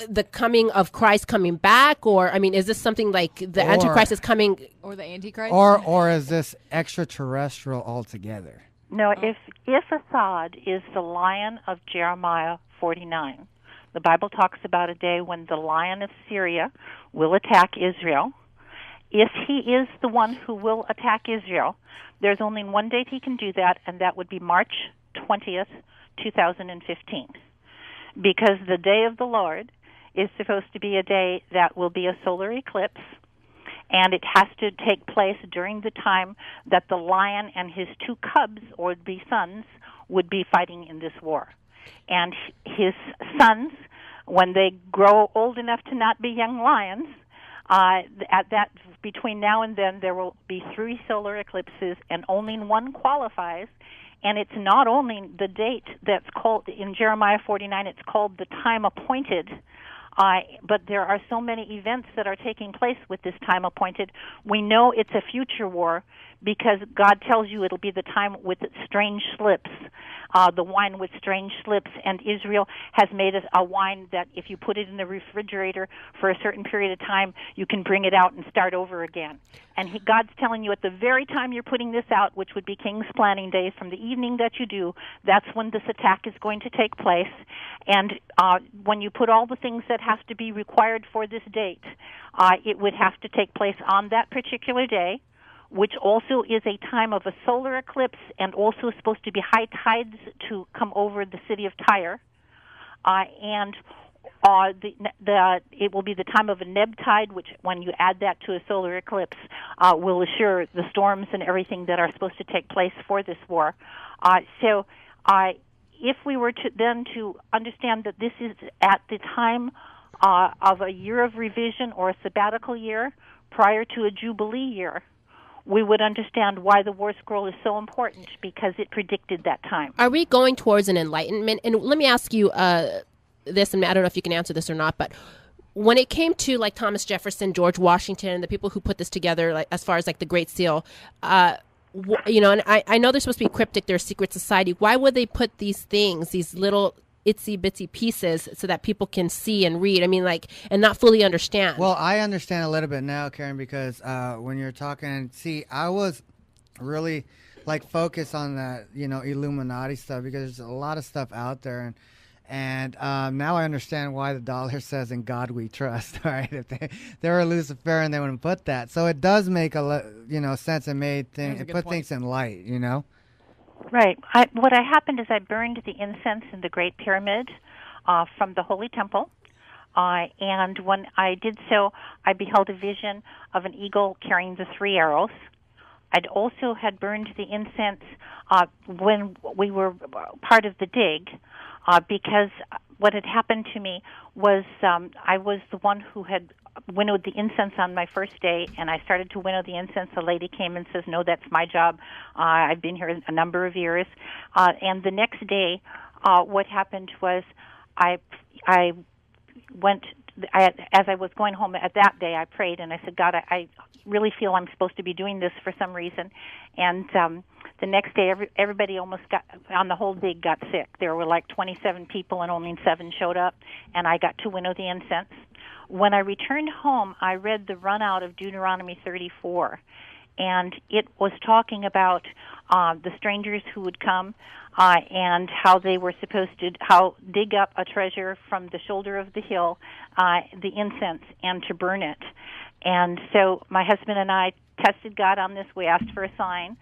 the coming of Christ coming back, or I mean, is this something like the Antichrist is coming, or the Antichrist, or is this extraterrestrial altogether? No, if Assad is the lion of Jeremiah 49, the Bible talks about a day when the lion of Syria will attack Israel. If he is the one who will attack Israel, there's only one date he can do that, and that would be March 20th, 2015. Because the day of the Lord is supposed to be a day that will be a solar eclipse, and it has to take place during the time that the lion and his two cubs, or would be sons, would be fighting in this war. And his sons, when they grow old enough to not be young lions, at that between now and then there will be 3 solar eclipses, and only one qualifies. And it's not only the date that's called in Jeremiah 49, it's called the time appointed. But there are so many events that are taking place with this time appointed. We know it's a future war because God tells you it'll be the time with strange slips, the wine with strange slips. And Israel has made a wine that if you put it in the refrigerator for a certain period of time, you can bring it out and start over again. And God's telling you at the very time you're putting this out, which would be King's Planning Day, from the evening that you do, that's when this attack is going to take place. And when you put all the things that have to be required for this date, it would have to take place on that particular day, which also is a time of a solar eclipse and also supposed to be high tides to come over the city of Tyre. It will be the time of a neb tide, which when you add that to a solar eclipse, will assure the storms and everything that are supposed to take place for this war. If we were to understand that this is at the time of a year of revision or a sabbatical year prior to a jubilee year, we would understand why the war scroll is so important, because it predicted that time. Are we going towards an enlightenment? And let me ask you this, and I don't know if you can answer this or not, but when it came to like Thomas Jefferson, George Washington, the people who put this together, like as far as like the Great Seal, and I know they're supposed to be cryptic, they're a secret society. Why would they put these things, these little itsy bitsy pieces, so that people can see and read? I mean, like, and not fully understand. Well, I understand a little bit now, Karin, because when you're talking, see, I was really like focused on that, Illuminati stuff, because there's a lot of stuff out there, and now I understand why the dollar says "In God We Trust." Right? If they were Luciferian, they wouldn't put that. So it does make sense and put things in light. Right. What happened is I burned the incense in the Great Pyramid from the Holy Temple. And when I did so, I beheld a vision of an eagle carrying the 3 arrows. I'd also had burned the incense when we were part of the dig, because what had happened to me was I was the one who had winnowed the incense on my first day, and I started to winnow the incense. A lady came and says, "No, that's my job. I've been here a number of years." And the next day, what happened was I went, as I was going home at that day, I prayed, and I said, "God, I really feel I'm supposed to be doing this for some reason." And the next day, everybody almost on the whole dig got sick. There were like 27 people, and only 7 showed up, and I got to winnow the incense. When I returned home, I read the run out of Deuteronomy 34, and it was talking about the strangers who would come and how they were supposed to dig up a treasure from the shoulder of the hill, the incense, and to burn it. And so my husband and I tested God on this. We asked for a sign.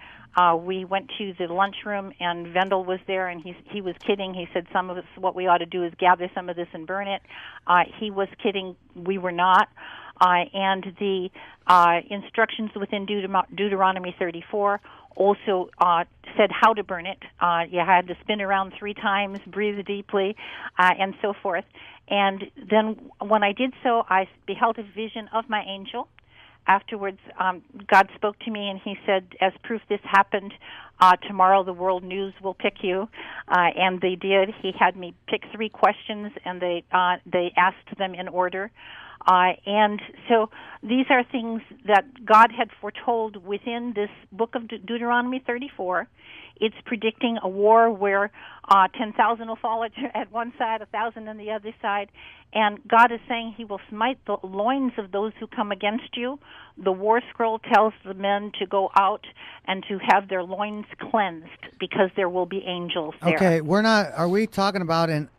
We went to the lunchroom, and Vendel was there, and he was kidding. He said, "Some of us, what we ought to do is gather some of this and burn it." He was kidding. We were not. And the instructions within Deuteronomy 34 also said how to burn it. You had to spin around 3 times, breathe deeply, and so forth. And then when I did so, I beheld a vision of my angel. Afterwards, God spoke to me, and he said, "As proof this happened, tomorrow the world news will pick you." And they did. He had me pick 3 questions, and they asked them in order. And so these are things that God had foretold within this book of Deuteronomy 34. It's predicting a war where 10,000 will fall at one side, 1,000 on the other side. And God is saying he will smite the loins of those who come against you. The war scroll tells the men to go out and to have their loins cleansed because there will be angels there. Okay, are we talking about an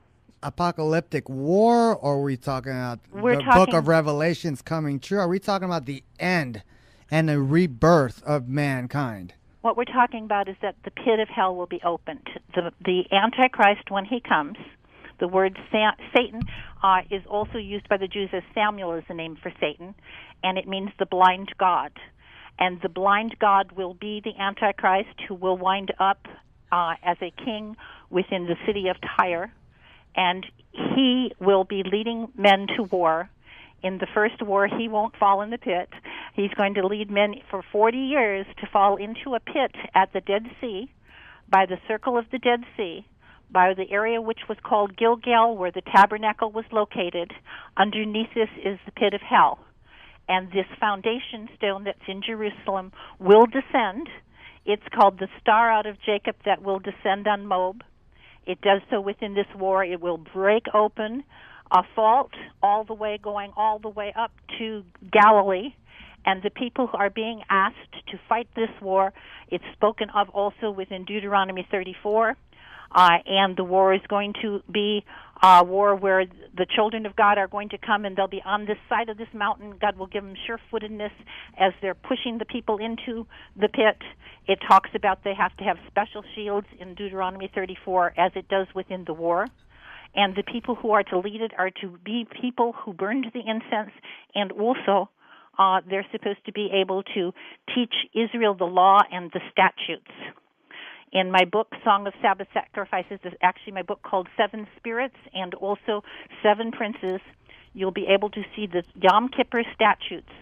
apocalyptic war, or are we talking about book of Revelations coming true? Are we talking about the end and the rebirth of mankind? What we're talking about is that the pit of hell will be opened. The Antichrist, when he comes, the word Satan is also used by the Jews as Samuel is the name for Satan, and it means the blind god. And the blind god will be the Antichrist, who will wind up as a king within the city of Tyre, and he will be leading men to war. In the first war, he won't fall in the pit. He's going to lead men for 40 years to fall into a pit at the Dead Sea, by the circle of the Dead Sea, by the area which was called Gilgal, where the tabernacle was located. Underneath this is the pit of hell. And this foundation stone that's in Jerusalem will descend. It's called the Star out of Jacob that will descend on Moab. It does so within this war. It will break open a fault going all the way up to Galilee, and the people who are being asked to fight this war, it's spoken of also within Deuteronomy 34, and the war is going to be a war where the children of God are going to come, and they'll be on this side of this mountain. God will give them sure-footedness as they're pushing the people into the pit. It talks about they have to have special shields in Deuteronomy 34, as it does within the war. And the people who are to lead it are to be people who burned the incense, and also they're supposed to be able to teach Israel the law and the statutes. In my book, Song of Sabbath Sacrifices, is actually my book called Seven Spirits and also Seven Princes. You'll be able to see the Yom Kippur statutes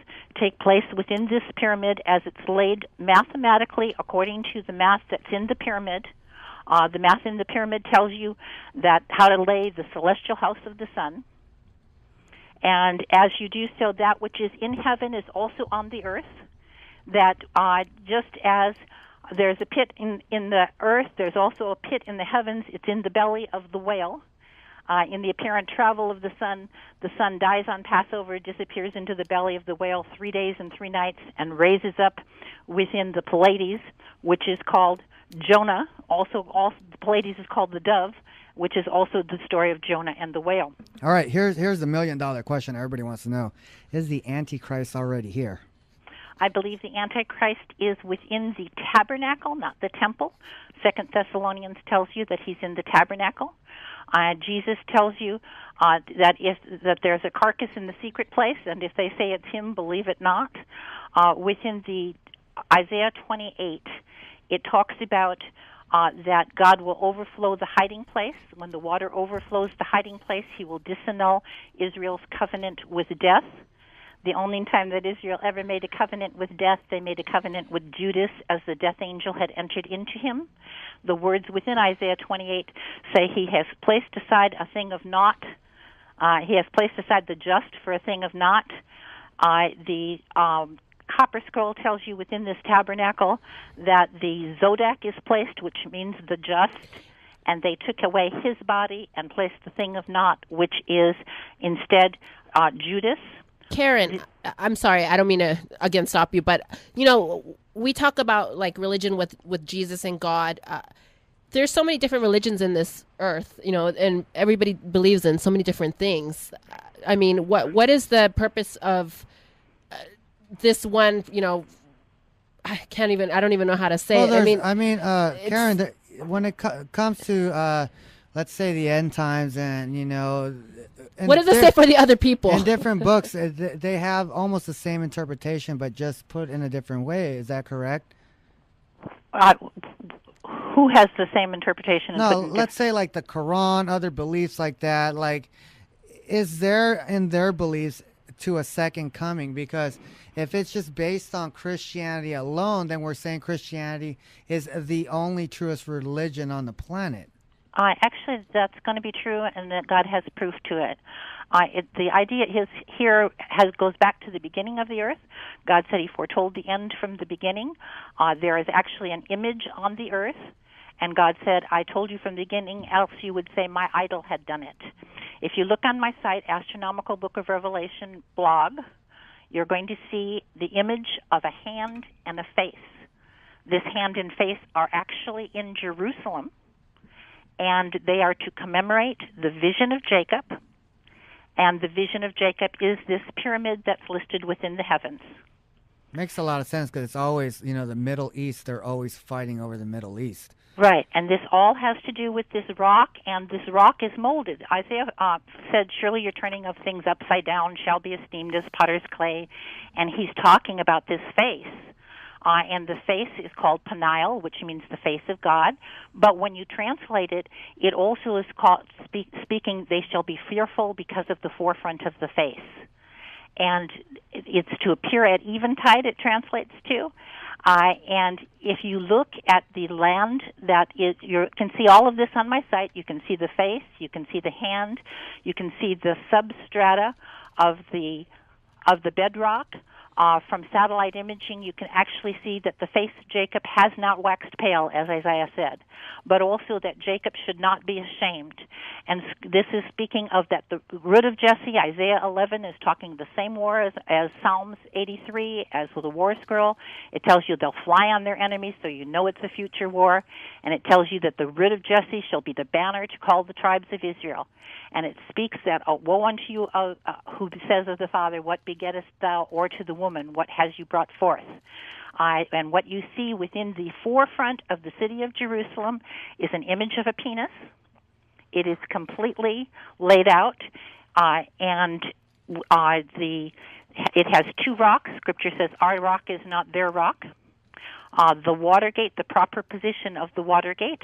take place within this pyramid as it's laid mathematically according to the math that's in the pyramid. The math in the pyramid tells you that how to lay the celestial house of the sun. And as you do so, that which is in heaven is also on the earth. That just as there's a pit in the earth, there's also a pit in the heavens. It's in the belly of the whale. In the apparent travel of the sun dies on Passover, disappears into the belly of the whale 3 days and 3 nights, and raises up within the Pleiades, which is called Jonah. Also, the Pleiades is called the dove, which is also the story of Jonah and the whale. All right, here's the $1 million question everybody wants to know. Is the Antichrist already here? I believe the Antichrist is within the tabernacle, not the temple. 2 Thessalonians tells you that he's in the tabernacle. Jesus tells you that there's a carcass in the secret place, and if they say it's him, believe it not. Within the Isaiah 28, it talks about that God will overflow the hiding place. When the water overflows the hiding place, he will disannul Israel's covenant with death. The only time that Israel ever made a covenant with death, they made a covenant with Judas as the death angel had entered into him. The words within Isaiah 28 say he has placed aside a thing of naught. He has placed aside the just for a thing of naught. The copper scroll tells you within this tabernacle that the Zodak is placed, which means the just, and they took away his body and placed the thing of naught, which is instead Judas. Karin, I'm sorry, I don't mean to again stop you, but we talk about like religion with Jesus and God. There's so many different religions in this earth, and everybody believes in so many different things. I mean, what is the purpose of this one? I don't even know how to say it. Karin, when it comes to let's say the end times, and what does it say for the other people? In different books, they have almost the same interpretation, but just put in a different way. Is that correct? Who has the same interpretation? No, let's say like the Quran, other beliefs like that. Like, is there in their beliefs to a second coming? Because if it's just based on Christianity alone, then we're saying Christianity is the only truest religion on the planet. Actually, that's going to be true, and that God has proof to it. The idea goes back to the beginning of the earth. God said he foretold the end from the beginning. There is actually an image on the earth, and God said, I told you from the beginning, else you would say my idol had done it. If you look on my site, Astronomical Book of Revelation blog, you're going to see the image of a hand and a face. This hand and face are actually in Jerusalem, and they are to commemorate the vision of Jacob. And the vision of Jacob is this pyramid that's listed within the heavens. Makes a lot of sense because it's always, the Middle East, they're always fighting over the Middle East. Right, and this all has to do with this rock, and this rock is molded. Isaiah said, surely your turning of things upside down shall be esteemed as potter's clay, and he's talking about this face. And the face is called Peniel, which means the face of God. But when you translate it, it also is called, speaking, they shall be fearful because of the forefront of the face. And it's to appear at eventide, it translates to. And if you look at the land that is, you can see all of this on my site. You can see the face, you can see the hand, you can see the substrata of the bedrock. From satellite imaging, you can actually see that the face of Jacob has not waxed pale, as Isaiah said, but also that Jacob should not be ashamed. And this is speaking of that the root of Jesse. Isaiah 11 is talking the same war as Psalms 83, as with the war scroll. It tells you they'll fly on their enemies, so you know it's a future war. And it tells you that the root of Jesse shall be the banner to call the tribes of Israel. And it speaks that, woe unto you, who says of the Father, what begettest thou, or to the woman, what has you brought forth? And what you see within the forefront of the city of Jerusalem is an image of a penis. It is completely laid out, and it has two rocks. Scripture says, our rock is not their rock. The water gate, the proper position of the water gate,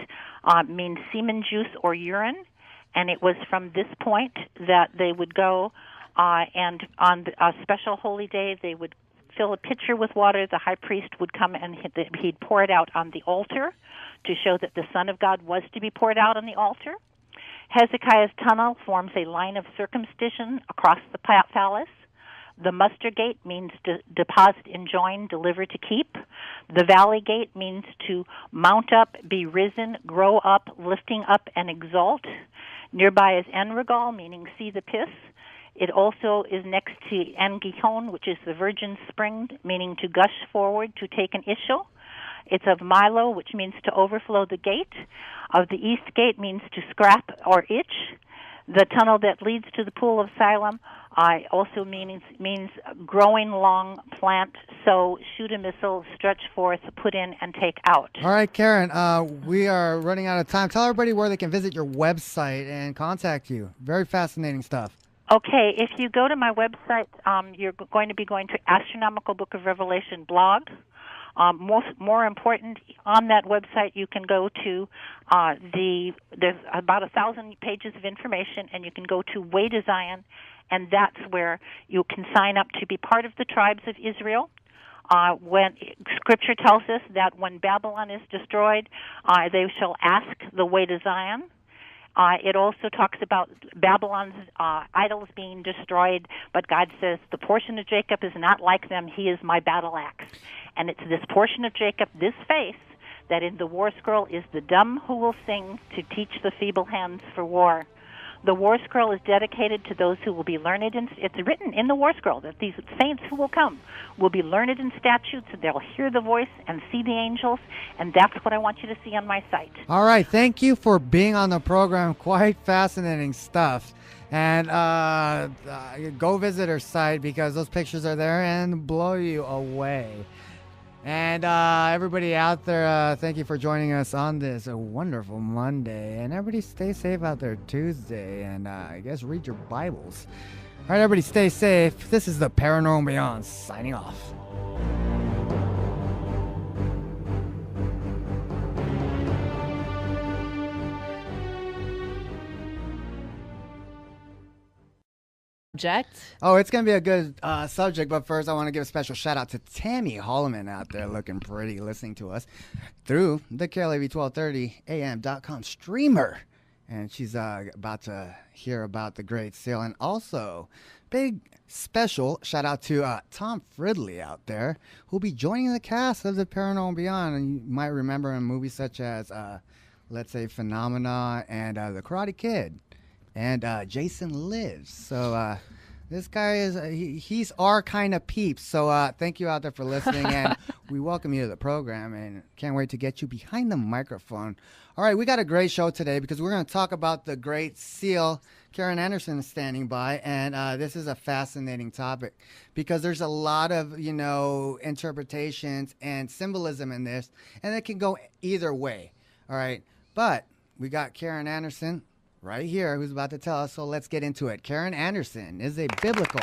means semen juice or urine. And it was from this point that they would go, and on a special holy day, they would fill a pitcher with water. The high priest would come and he'd pour it out on the altar to show that the Son of God was to be poured out on the altar. Hezekiah's tunnel forms a line of circumcision across the palace. The muster gate means deposit, enjoin, deliver, to keep. The valley gate means to mount up, be risen, grow up, lifting up, and exalt. Nearby is En-Regal, meaning see the piss. It also is next to En-Gihon, which is the virgin spring, meaning to gush forward, to take an issue. It's of Milo, which means to overflow the gate. Of the east gate means to scrap or itch. The tunnel that leads to the pool of Siloam also means growing long, plant, sow, shoot a missile, stretch forth, put in, and take out. All right, Karin, we are running out of time. Tell everybody where they can visit your website and contact you. Very fascinating stuff. Okay, if you go to my website, you're going to be going to Astronomical Book of Revelation blog. More important, on that website you can go to there's about 1,000 pages of information, and you can go to Way to Zion, and that's where you can sign up to be part of the tribes of Israel. When Scripture tells us that when Babylon is destroyed, they shall ask the way to Zion. It also talks about Babylon's idols being destroyed, but God says, the portion of Jacob is not like them, he is my battle axe. And it's this portion of Jacob, this face, that in the war scroll is the dumb who will sing to teach the feeble hands for war. The war scroll is dedicated to those who will be learned in, it's written in the war scroll that these saints who will come will be learned in statutes, and they'll hear the voice and see the angels, and that's what I want you to see on my site. All right, thank you for being on the program. Quite fascinating stuff. And go visit her site because those pictures are there and blow you away. And everybody out there, thank you for joining us on this wonderful Monday. And everybody stay safe out there Tuesday. And I guess read your Bibles. All right, everybody stay safe. This is the Paranormal Beyond signing off. Oh, it's going to be a good subject, but first I want to give a special shout out to Tammy Holloman out there looking pretty, listening to us through the KLAV 1230am.com streamer. and she's about to hear about the Great Seal. And also, big special shout out to Tom Fridley out there, who'll be joining the cast of the Paranormal Beyond. And you might remember in movies such as, let's say, Phenomena and The Karate Kid and Jason Lives. So this guy is, he's our kind of peeps. So thank you out there for listening, and we welcome you to the program, and can't wait to get you behind the microphone. All right, we got a great show today because we're going to talk about the Great Seal. Karin Anderson is standing by, and this is a fascinating topic because there's a lot of, interpretations and symbolism in this, and it can go either way. All right, but we got Karin Anderson right here who's about to tell us, so let's get into it. Karin Anderson is a biblical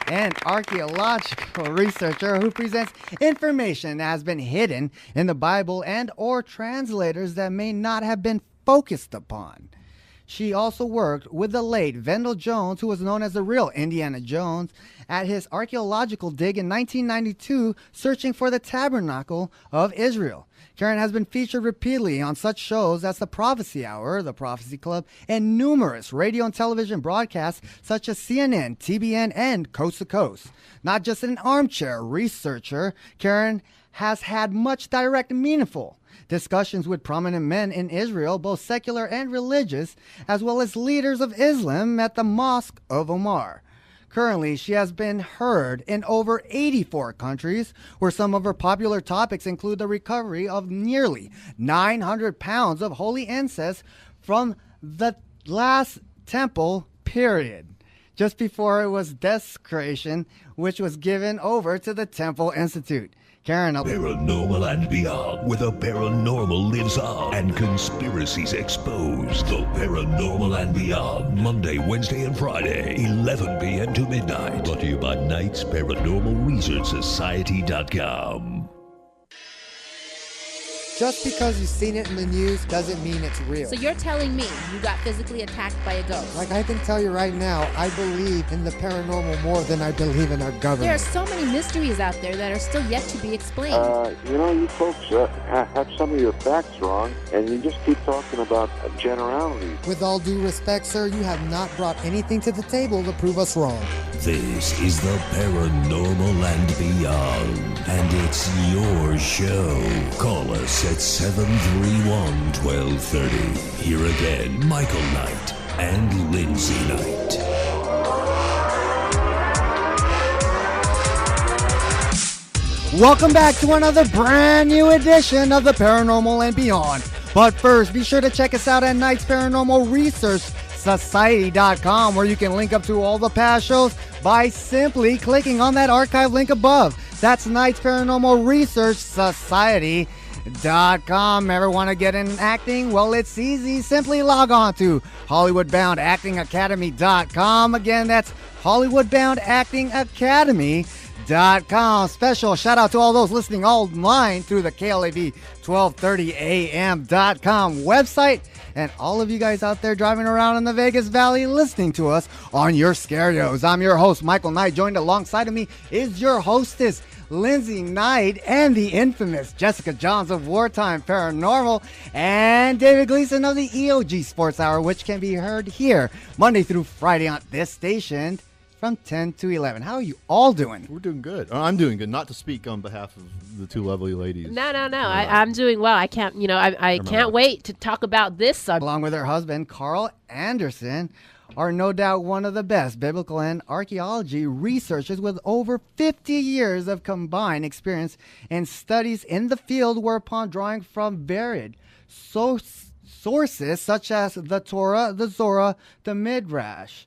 and archaeological researcher who presents information that has been hidden in the Bible and or translators that may not have been focused upon. She also worked with the late Vendell Jones, who was known as the real Indiana Jones, at his archaeological dig in 1992, searching for the Tabernacle of Israel. Karin has been featured repeatedly on such shows as The Prophecy Hour, The Prophecy Club, and numerous radio and television broadcasts such as CNN, TBN, and Coast to Coast. Not just an armchair researcher, Karin has had much direct and meaningful discussions with prominent men in Israel, both secular and religious, as well as leaders of Islam at the Mosque of Omar. Currently, she has been heard in over 84 countries, where some of her popular topics include the recovery of nearly 900 pounds of holy incense from the last temple period, just before it was desecration, which was given over to the Temple Institute. Karin, Paranormal and Beyond, where the paranormal lives on and conspiracies exposed. The Paranormal and Beyond, Monday, Wednesday, and Friday, 11 p.m. to midnight. Brought to you by Knight's Paranormal Research Society.com. Just because you've seen it in the news doesn't mean it's real. So you're telling me you got physically attacked by a ghost? Like I can tell you right now, I believe in the paranormal more than I believe in our government. There are so many mysteries out there that are still yet to be explained. You folks have some of your facts wrong, and you just keep talking about generalities. With all due respect, sir, you have not brought anything to the table to prove us wrong. This is the Paranormal and Beyond, and it's your show. Call us at 731-1230. Here again, Michael Knight and Lindsay Knight. Welcome back to another brand new edition of the Paranormal and Beyond. But first, be sure to check us out at Knight's Paranormal Research Society.com, where you can link up to all the past shows by simply clicking on that archive link above. That's Knight's Paranormal Research Society.com. Ever want to get in acting? Well, it's easy. Simply log on to HollywoodBoundActingAcademy.com. Again, that's HollywoodBoundActingAcademy.com. Special shout out to all those listening online through the KLAV 1230am.com website, and all of you guys out there driving around in the Vegas Valley listening to us on your stereos. I'm your host, Michael Knight. Joined alongside of me is your hostess, Lindsay Knight, and the infamous Jessica Johns of Wartime Paranormal, and David Gleason of the EOG Sports Hour, which can be heard here Monday through Friday on this station from 10 to 11. How are you all doing? We're doing good. I'm doing good. Not to speak on behalf of the two lovely ladies. No. I'm doing well. I can't, I can't wait to talk about this subject. Along with her husband, Karin Anderson, are no doubt one of the best biblical and archaeology researchers with over 50 years of combined experience and studies in the field, whereupon drawing from varied sources such as the Torah, the Zohar, the Midrash,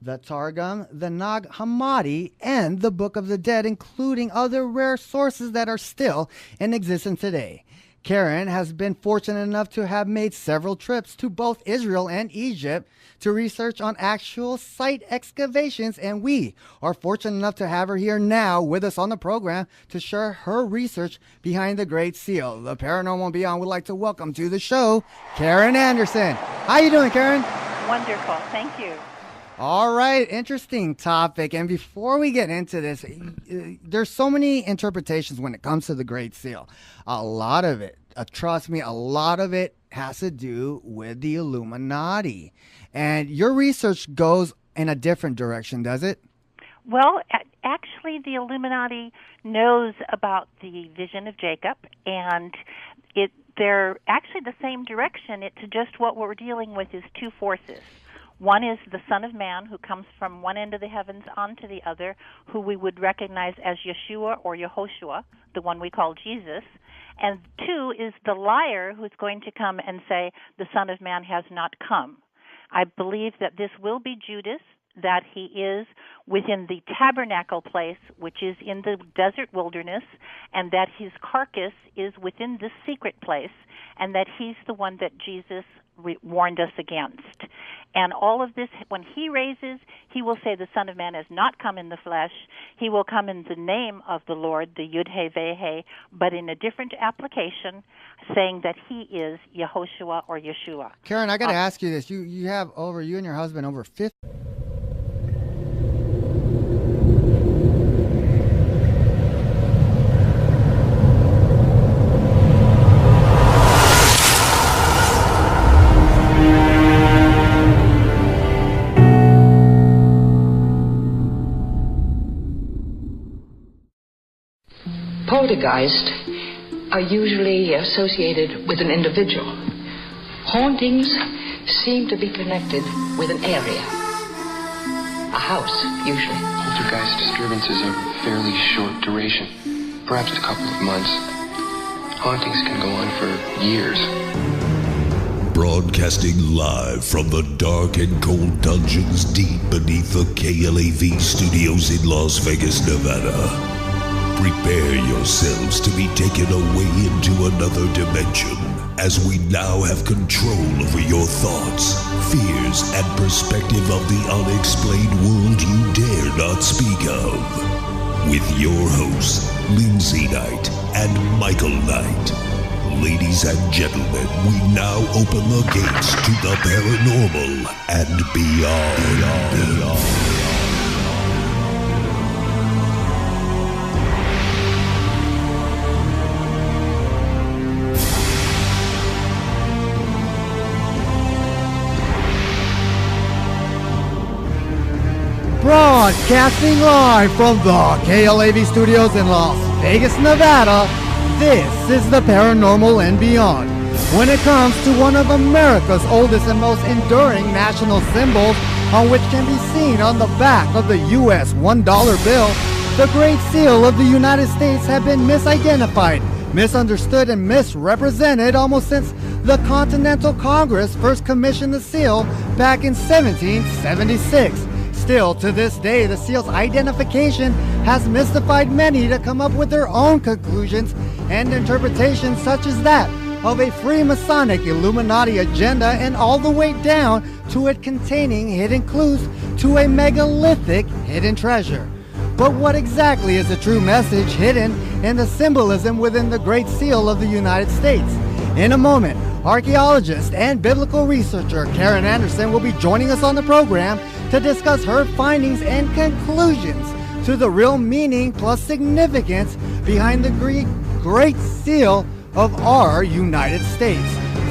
the Targum, the Nag Hammadi, and the Book of the Dead, including other rare sources that are still in existence today. Karin has been fortunate enough to have made several trips to both Israel and Egypt to research on actual site excavations, and we are fortunate enough to have her here now with us on the program to share her research behind the Great Seal. The Paranormal and Beyond would like to welcome to the show Karin Anderson. How you doing, Karin? Wonderful. Thank you. All right, interesting topic. And before we get into this, there's so many interpretations when it comes to the Great Seal. A lot of it, trust me, a lot of it has to do with the Illuminati. And your research goes in a different direction, does it? Well, actually, the Illuminati knows about the vision of Jacob, and they're actually the same direction. It's just what we're dealing with is two forces. One is the Son of Man, who comes from one end of the heavens onto the other, who we would recognize as Yeshua or Yehoshua, the one we call Jesus. And two is the liar, who's going to come and say, the Son of Man has not come. I believe that this will be Judas, that he is within the tabernacle place, which is in the desert wilderness, and that his carcass is within the secret place, and that he's the one that Jesus warned us against. And all of this, when he raises, he will say the Son of Man has not come in the flesh. He will come in the name of the Lord, the Yud-He-Veh-He, but in a different application, saying that he is Yehoshua or Yeshua. Karin, I got to ask you this. You and your husband over 50. Poltergeists are usually associated with an individual. Hauntings seem to be connected with an area. A house, usually. Poltergeist disturbances are fairly short duration, perhaps a couple of months. Hauntings can go on for years. Broadcasting live from the dark and cold dungeons deep beneath the KLAV studios in Las Vegas, Nevada. Prepare yourselves to be taken away into another dimension as we now have control over your thoughts, fears, and perspective of the unexplained world you dare not speak of. With your hosts, Lindsay Knight and Michael Knight. Ladies and gentlemen, we now open the gates to the paranormal and beyond. Broadcasting live from the KLAV studios in Las Vegas, Nevada, this is the Paranormal and Beyond. When it comes to one of America's oldest and most enduring national symbols, on which can be seen on the back of the U.S. $1 bill, the Great Seal of the United States have been misidentified, misunderstood, and misrepresented almost since the Continental Congress first commissioned the seal back in 1776. Still, to this day, the seal's identification has mystified many to come up with their own conclusions and interpretations, such as that of a Freemasonic Illuminati agenda, and all the way down to it containing hidden clues to a megalithic hidden treasure. But what exactly is the true message hidden in the symbolism within the Great Seal of the United States? In a moment, archaeologist and biblical researcher Karin Anderson will be joining us on the program to discuss her findings and conclusions to the real meaning plus significance behind the Great Seal of our United States.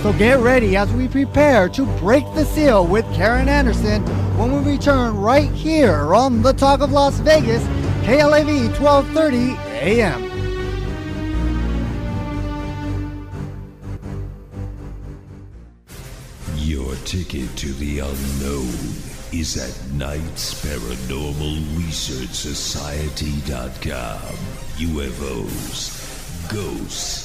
So get ready as we prepare to break the seal with Karin Anderson when we return right here on the Talk of Las Vegas, KLAV 1230 AM. Your ticket to the unknown is at KnightsParanormalResearchSociety.com. UFOs, ghosts,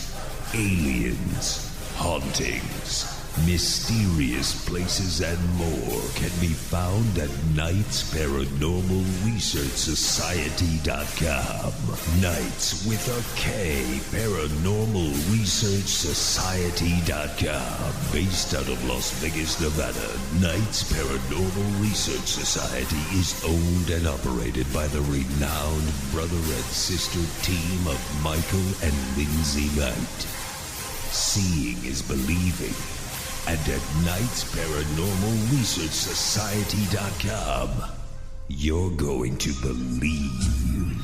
aliens, hauntings, mysterious places, and more can be found at KnightsParanormalResearchSociety.com. Knights with a K, ParanormalResearchSociety.com. Based out of Las Vegas, Nevada, Knights Paranormal Research Society is owned and operated by the renowned brother and sister team of Michael and Lindsay Knight. Seeing is believing. And at KnightsParanormalResearchSociety.com, you're going to believe.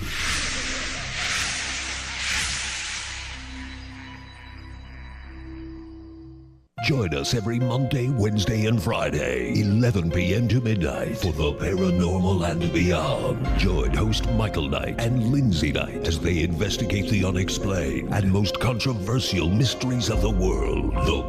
Join us every Monday, Wednesday, and Friday, 11 p.m. to midnight for the Paranormal and Beyond. Join host Michael Knight and Lindsay Knight as they investigate the unexplained and most controversial mysteries of the world. The